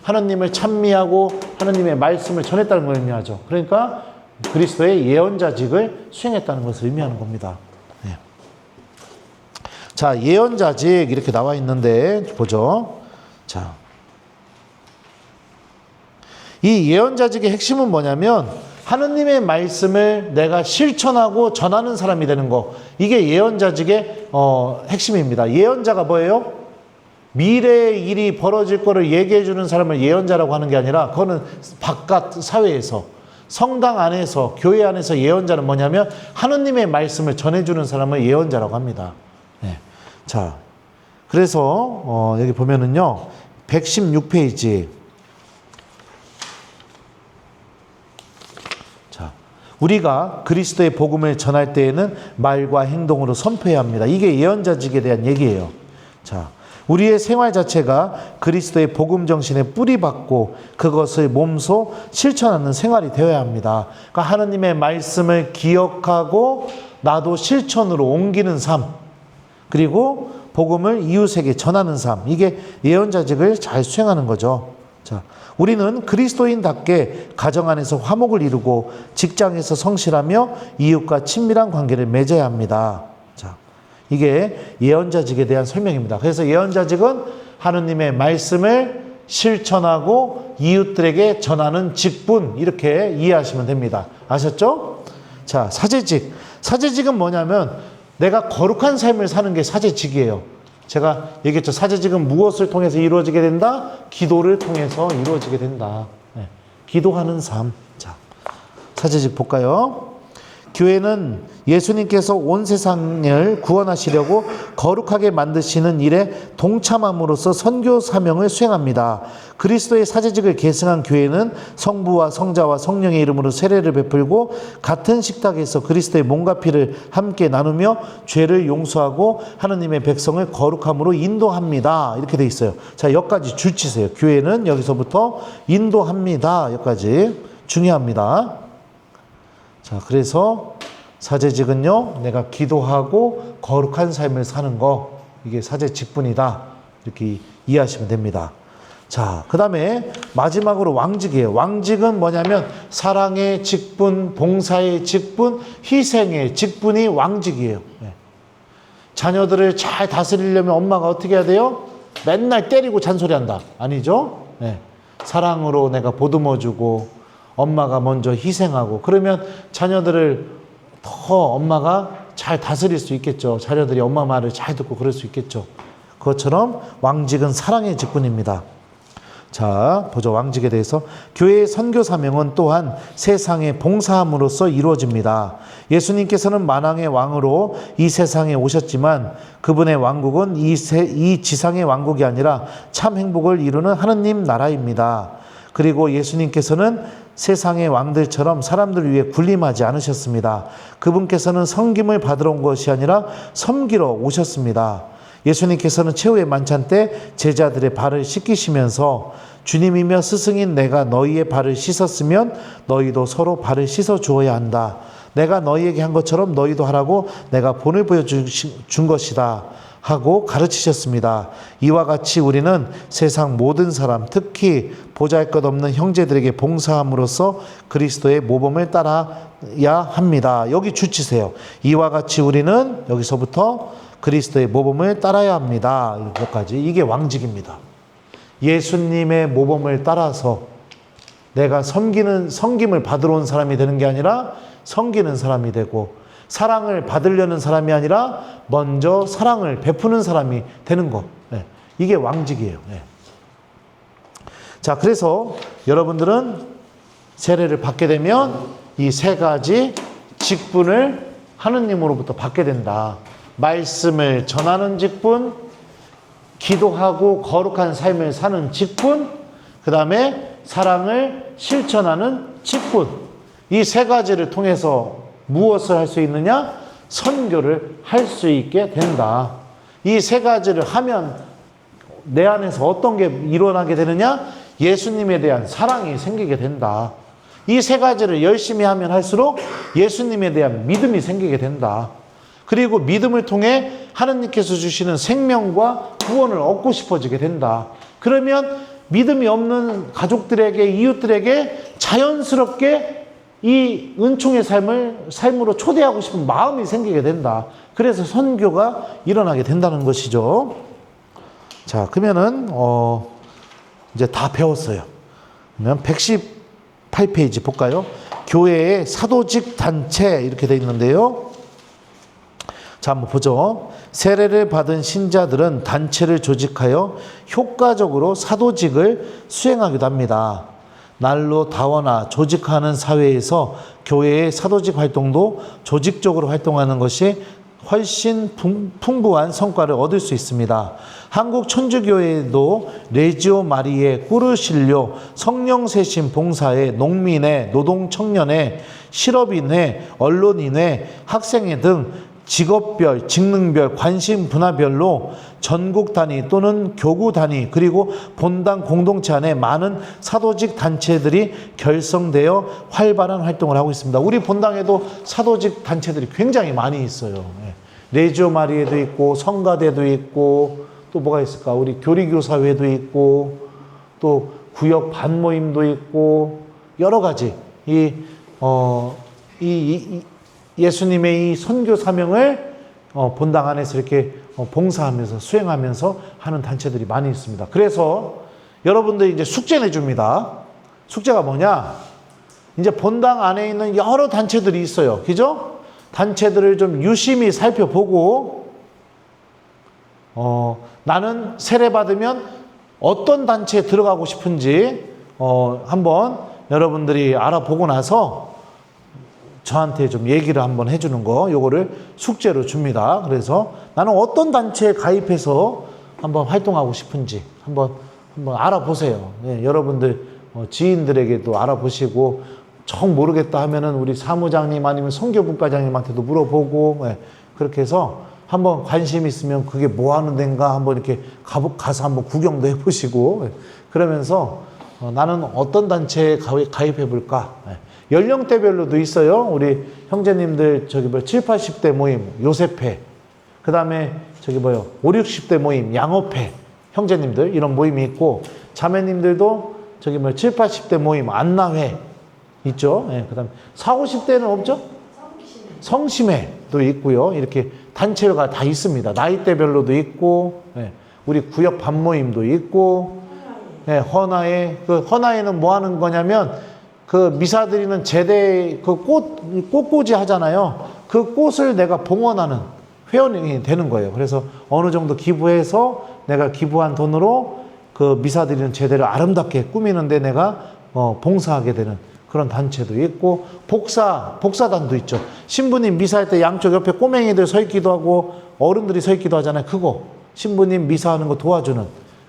하느님을 찬미하고 하느님의 말씀을 전했다는 걸 의미하죠. 그러니까 그리스도의 예언자직을 수행했다는 것을 의미하는 겁니다. 네. 자, 예언자직 이렇게 나와 있는데 보죠. 자, 이 예언자직의 핵심은 뭐냐면 하느님의 말씀을 내가 실천하고 전하는 사람이 되는 거. 이게 예언자직의 핵심입니다. 예언자가 뭐예요? 미래의 일이 벌어질 거를 얘기해 주는 사람을 예언자라고 하는 게 아니라 그거는 바깥 사회에서 성당 안에서 교회 안에서 예언자는 뭐냐면 하느님의 말씀을 전해주는 사람을 예언자라고 합니다. 네. 자, 그래서 여기 보면은요 116페이지 자, 우리가 그리스도의 복음을 전할 때에는 말과 행동으로 선포해야 합니다. 이게 예언자직에 대한 얘기예요. 자, 우리의 생활 자체가 그리스도의 복음 정신에 뿌리박고 그것을 몸소 실천하는 생활이 되어야 합니다. 그러니까 하느님의 말씀을 기억하고 나도 실천으로 옮기는 삶, 그리고 복음을 이웃에게 전하는 삶, 이게 예언자직을 잘 수행하는 거죠. 자, 우리는 그리스도인답게 가정 안에서 화목을 이루고 직장에서 성실하며 이웃과 친밀한 관계를 맺어야 합니다. 자, 이게 예언자직에 대한 설명입니다. 그래서 예언자직은 하느님의 말씀을 실천하고 이웃들에게 전하는 직분, 이렇게 이해하시면 됩니다. 아셨죠? 자, 사제직. 사제직은 뭐냐면 내가 거룩한 삶을 사는 게 사제직이에요. 제가 얘기했죠. 사제직은 무엇을 통해서 이루어지게 된다? 기도를 통해서 이루어지게 된다. 네. 기도하는 삶. 자, 사제직 볼까요? 교회는 예수님께서 온 세상을 구원하시려고 거룩하게 만드시는 일에 동참함으로써 선교 사명을 수행합니다. 그리스도의 사제직을 계승한 교회는 성부와 성자와 성령의 이름으로 세례를 베풀고 같은 식탁에서 그리스도의 몸과 피를 함께 나누며 죄를 용서하고 하느님의 백성을 거룩함으로 인도합니다. 이렇게 돼 있어요. 자, 여기까지 줄치세요. 교회는 여기서부터 인도합니다. 여기까지 중요합니다. 자, 그래서 사제직은요, 내가 기도하고 거룩한 삶을 사는 거, 이게 사제 직분이다. 이렇게 이해하시면 됩니다. 자, 그 다음에 마지막으로 왕직이에요. 왕직은 뭐냐면 사랑의 직분, 봉사의 직분, 희생의 직분이 왕직이에요. 네. 자녀들을 잘 다스리려면 엄마가 어떻게 해야 돼요? 맨날 때리고 잔소리한다. 아니죠? 네. 사랑으로 내가 보듬어주고 엄마가 먼저 희생하고 그러면 자녀들을 더 엄마가 잘 다스릴 수 있겠죠. 자녀들이 엄마 말을 잘 듣고 그럴 수 있겠죠. 그것처럼 왕직은 사랑의 직분입니다. 자, 보죠. 왕직에 대해서. 교회의 선교 사명은 또한 세상에 봉사함으로써 이루어집니다. 예수님께서는 만왕의 왕으로 이 세상에 오셨지만 그분의 왕국은 이 지상의 왕국이 아니라 참 행복을 이루는 하느님 나라입니다. 그리고 예수님께서는 세상의 왕들처럼 사람들을 위해 군림하지 않으셨습니다. 그분께서는 섬김을 받으러 온 것이 아니라 섬기러 오셨습니다. 예수님께서는 최후의 만찬 때 제자들의 발을 씻기시면서 주님이며 스승인 내가 너희의 발을 씻었으면 너희도 서로 발을 씻어 주어야 한다. 내가 너희에게 한 것처럼 너희도 하라고 내가 본을 보여준 것이다. 하고 가르치셨습니다. 이와 같이 우리는 세상 모든 사람, 특히 보잘것없는 형제들에게 봉사함으로써 그리스도의 모범을 따라야 합니다. 여기 주치세요. 이와 같이 우리는 여기서부터 그리스도의 모범을 따라야 합니다. 여기까지. 이게 왕직입니다. 예수님의 모범을 따라서 내가 섬김을 받으러 온 사람이 되는 게 아니라 섬기는 사람이 되고 사랑을 받으려는 사람이 아니라 먼저 사랑을 베푸는 사람이 되는 것. 네. 이게 왕직이에요. 네. 자, 그래서 여러분들은 세례를 받게 되면 이 세 가지 직분을 하느님으로부터 받게 된다. 말씀을 전하는 직분, 기도하고 거룩한 삶을 사는 직분, 그 다음에 사랑을 실천하는 직분. 이 세 가지를 통해서 무엇을 할 수 있느냐? 선교를 할 수 있게 된다. 이 세 가지를 하면 내 안에서 어떤 게 일어나게 되느냐? 예수님에 대한 사랑이 생기게 된다. 이 세 가지를 열심히 하면 할수록 예수님에 대한 믿음이 생기게 된다. 그리고 믿음을 통해 하느님께서 주시는 생명과 구원을 얻고 싶어지게 된다. 그러면 믿음이 없는 가족들에게, 이웃들에게 자연스럽게 이 은총의 삶으로 초대하고 싶은 마음이 생기게 된다. 그래서 선교가 일어나게 된다는 것이죠. 자, 그러면은 이제 다 배웠어요. 그러면 118페이지 볼까요? 교회의 사도직 단체 이렇게 돼 있는데요. 자, 한번 보죠. 세례를 받은 신자들은 단체를 조직하여 효과적으로 사도직을 수행하기도 합니다. 날로 다원화 조직하는 사회에서 교회의 사도직 활동도 조직적으로 활동하는 것이 훨씬 풍부한 성과를 얻을 수 있습니다. 한국 천주교회도 레지오 마리에, 꾸르실료, 성령세심 봉사회, 농민회, 노동청년회, 실업인회, 언론인회, 학생회 등 직업별, 직능별, 관심 분야별로 전국 단위 또는 교구 단위 그리고 본당 공동체 안에 많은 사도직 단체들이 결성되어 활발한 활동을 하고 있습니다. 우리 본당에도 사도직 단체들이 굉장히 많이 있어요. 레지오 마리에도 있고 성가대도 있고 또 뭐가 있을까? 우리 교리교사회도 있고 또 구역 반모임도 있고 여러 가지 예수님의 이 선교 사명을 본당 안에서 이렇게 봉사하면서 수행하면서 하는 단체들이 많이 있습니다. 그래서 여러분들 이제 숙제 내줍니다. 숙제가 뭐냐? 이제 본당 안에 있는 여러 단체들이 있어요. 그죠? 단체들을 좀 유심히 살펴보고 나는 세례받으면 어떤 단체에 들어가고 싶은지 한번 여러분들이 알아보고 나서 저한테 좀 얘기를 한번 해주는 거 요거를 숙제로 줍니다. 그래서 나는 어떤 단체에 가입해서 한번 활동하고 싶은지 한번 알아보세요. 네, 여러분들 지인들에게도 알아보시고 정 모르겠다 하면은 우리 사무장님 아니면 선교분과장님한테도 물어보고 그렇게 해서 한번 관심 있으면 그게 뭐 하는 데인가 한번 이렇게 가서 한번 구경도 해보시고 그러면서 나는 어떤 단체에 가입해 볼까? 연령대별로도 있어요. 우리 형제님들 7, 80대 모임 요셉회, 그 다음에 5, 60대 모임 양업회, 형제님들 이런 모임이 있고 자매님들도 7, 80대 모임 안나회 있죠. 그 다음에 4, 50대는 없죠? 성심회도 있고요. 이렇게 단체가 다 있습니다. 나이대별로도 있고 우리 구역 반모임도 있고 헌화회. 그 헌화회는 뭐 하는 거냐면 그 미사 드리는 제대 그 꽃꽂이 하잖아요. 그 꽃을 내가 봉헌하는 회원이 되는 거예요. 그래서 어느 정도 기부해서 내가 기부한 돈으로 그 미사 드리는 제대를 아름답게 꾸미는데 내가 봉사하게 되는 그런 단체도 있고 복사단도 있죠. 신부님 미사할 때 양쪽 옆에 꼬맹이들 서 있기도 하고 어른들이 서 있기도 하잖아요. 그거 신부님 미사하는 거 도와주는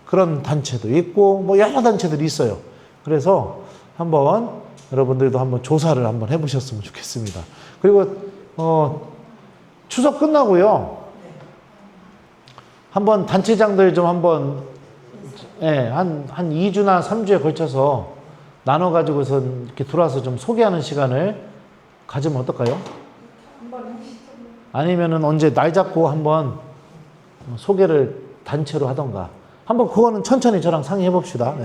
그런 단체도 있고 뭐 여러 단체들이 있어요. 그래서 한번 여러분들도 한번 조사를 한번 해보셨으면 좋겠습니다. 그리고 추석 끝나고요. 한번 단체장들 좀 한번 한 2주나 3주에 걸쳐서 나눠가지고서 이렇게 들어와서 좀 소개하는 시간을 가지면 어떨까요? 아니면은 언제 날 잡고 한번 소개를 단체로 하던가. 한번 그거는 천천히 저랑 상의해 봅시다.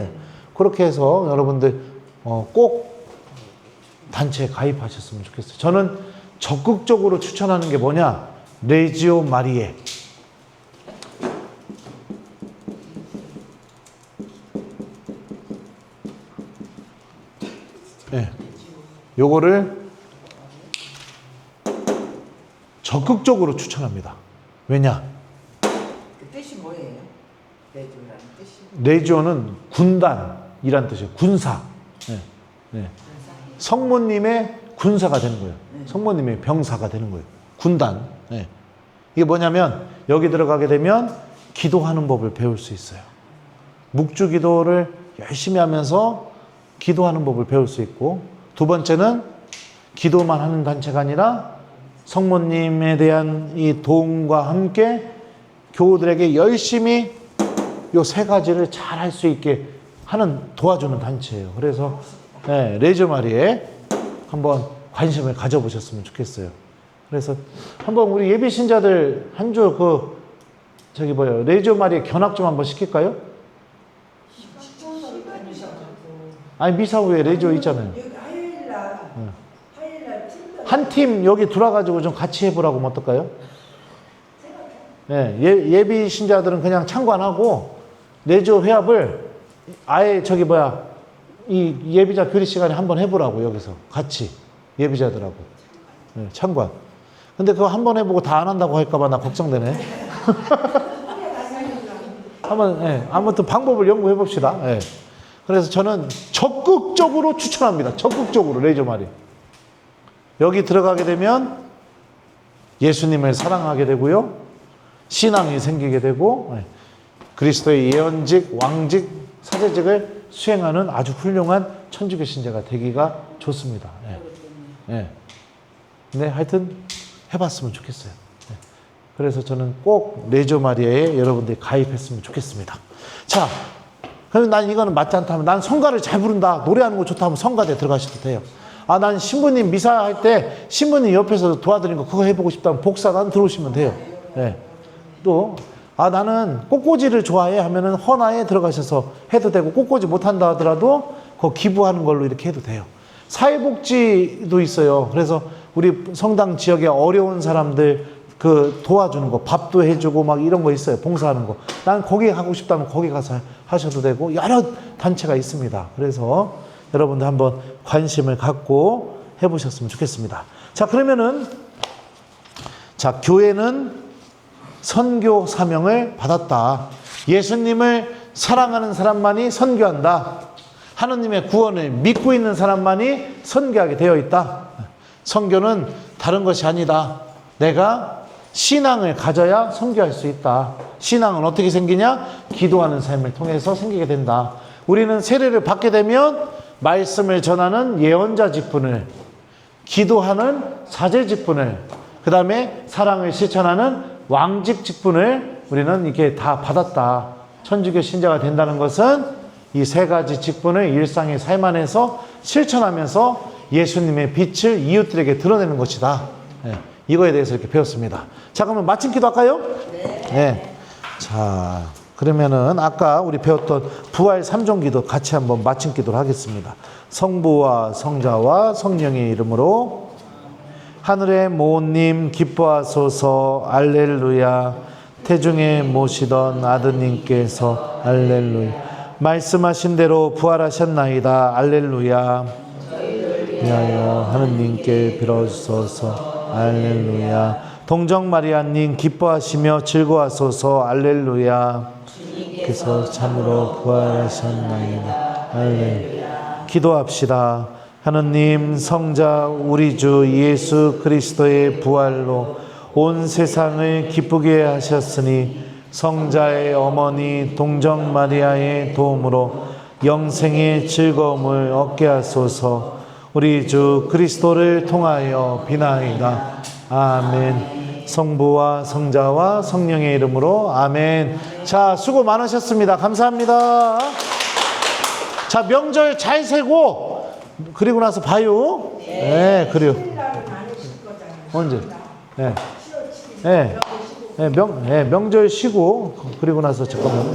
그렇게 해서 여러분들 꼭 단체에 가입하셨으면 좋겠어요. 저는 적극적으로 추천하는 게 뭐냐? 레지오 마리에. 요거를 적극적으로 추천합니다. 왜냐? 그 뜻이 뭐예요? 레지오라는 뜻이? 레지오는 군단이란 뜻이에요. 군사. 성모님의 군사가 되는 거예요. 성모님의 병사가 되는 거예요. 군단. 이게 뭐냐면 여기 들어가게 되면 기도하는 법을 배울 수 있어요. 묵주 기도를 열심히 하면서 기도하는 법을 배울 수 있고, 두 번째는 기도만 하는 단체가 아니라 성모님에 대한 이 도움과 함께 교우들에게 열심히 요 세 가지를 잘 할 수 있게 하는 도와주는 단체예요. 그래서 레지오 마리에 한번 관심을 가져보셨으면 좋겠어요. 그래서 한번 우리 예비 신자들 한 주 레지오 마리에 견학 좀 한번 시킬까요? 아니 미사 후에 레지오 있잖아요. 한 팀 여기 들어와가지고 좀 같이 해보라고 하면 어떨까요? 예비 신자들은 그냥 참관하고 레지오 회합을 아예 이 예비자 교리 시간에 한번 해보라고 여기서 같이. 예비자들하고. 네, 참관. 근데 그거 한 번 해보고 다 안 한다고 할까봐 나 걱정되네. 한번, 예, 아무튼 방법을 연구해 봅시다. 예. 그래서 저는 적극적으로 추천합니다. 적극적으로 레이저말이. 여기 들어가게 되면 예수님을 사랑하게 되고요. 신앙이 생기게 되고, 예, 그리스도의 예언직, 왕직, 사제직을 수행하는 아주 훌륭한 천주교 신자가 되기가 좋습니다. 예. 예. 근데 하여튼 해봤으면 좋겠어요. 예. 그래서 저는 꼭 레조 마리아에 여러분들이 가입했으면 좋겠습니다. 자, 그럼 난 이거는 맞지 않다 하면 난 성가를 잘 부른다, 노래하는 거 좋다 하면 성가대 들어가셔도 돼요. 아, 난 신부님 미사 할 때 신부님 옆에서 도와드리는 거 그거 해보고 싶다면 복사단 들어오시면 돼요. 예. 또 아, 나는 꽃꽂이를 좋아해 하면은 헌화에 들어가셔서 해도 되고, 꽃꽂이 못한다 하더라도 그 기부하는 걸로 이렇게 해도 돼요. 사회복지도 있어요. 그래서 우리 성당 지역에 어려운 사람들 그 도와주는 거, 밥도 해주고 막 이런 거 있어요. 봉사하는 거. 난 거기 가고 싶다면 거기 가서 하셔도 되고, 여러 단체가 있습니다. 그래서 여러분들 한번 관심을 갖고 해보셨으면 좋겠습니다. 자, 그러면은, 자, 교회는 선교 사명을 받았다. 예수님을 사랑하는 사람만이 선교한다. 하느님의 구원을 믿고 있는 사람만이 선교하게 되어 있다. 선교는 다른 것이 아니다. 내가 신앙을 가져야 선교할 수 있다. 신앙은 어떻게 생기냐? 기도하는 삶을 통해서 생기게 된다. 우리는 세례를 받게 되면 말씀을 전하는 예언자 직분을, 기도하는 사제 직분을, 그 다음에 사랑을 실천하는 왕직 직분을 우리는 이렇게 다 받았다. 천주교 신자가 된다는 것은 이 세 가지 직분을 일상의 삶 안에서 실천하면서 예수님의 빛을 이웃들에게 드러내는 것이다. 네, 이거에 대해서 이렇게 배웠습니다. 자, 그러면 마침 기도 할까요? 네. 자, 그러면은 아까 우리 배웠던 부활 3종 기도 같이 한번 마침 기도를 하겠습니다. 성부와 성자와 성령의 이름으로. 하늘의 모님 기뻐하소서. 알렐루야. 태중에 모시던 아드님께서 알렐루야. 말씀하신 대로 부활하셨나이다. 알렐루야. 위하여 하느님께 빌어주소서. 알렐루야. 동정마리아님 기뻐하시며 즐거워하소서. 알렐루야. 그래서 참으로 부활하셨나이다. 알렐루야. 기도합시다. 하느님, 성자 우리 주 예수 그리스도의 부활로 온 세상을 기쁘게 하셨으니 성자의 어머니 동정 마리아의 도움으로 영생의 즐거움을 얻게 하소서. 우리 주 그리스도를 통하여 비나이다. 아멘. 성부와 성자와 성령의 이름으로 아멘. 자, 수고 많으셨습니다. 감사합니다. 자, 명절 잘 세고 그리고 나서 봐요. 네, 그래요. 언제? 네. 네. 네, 명절 쉬고 그리고 나서 잠깐만.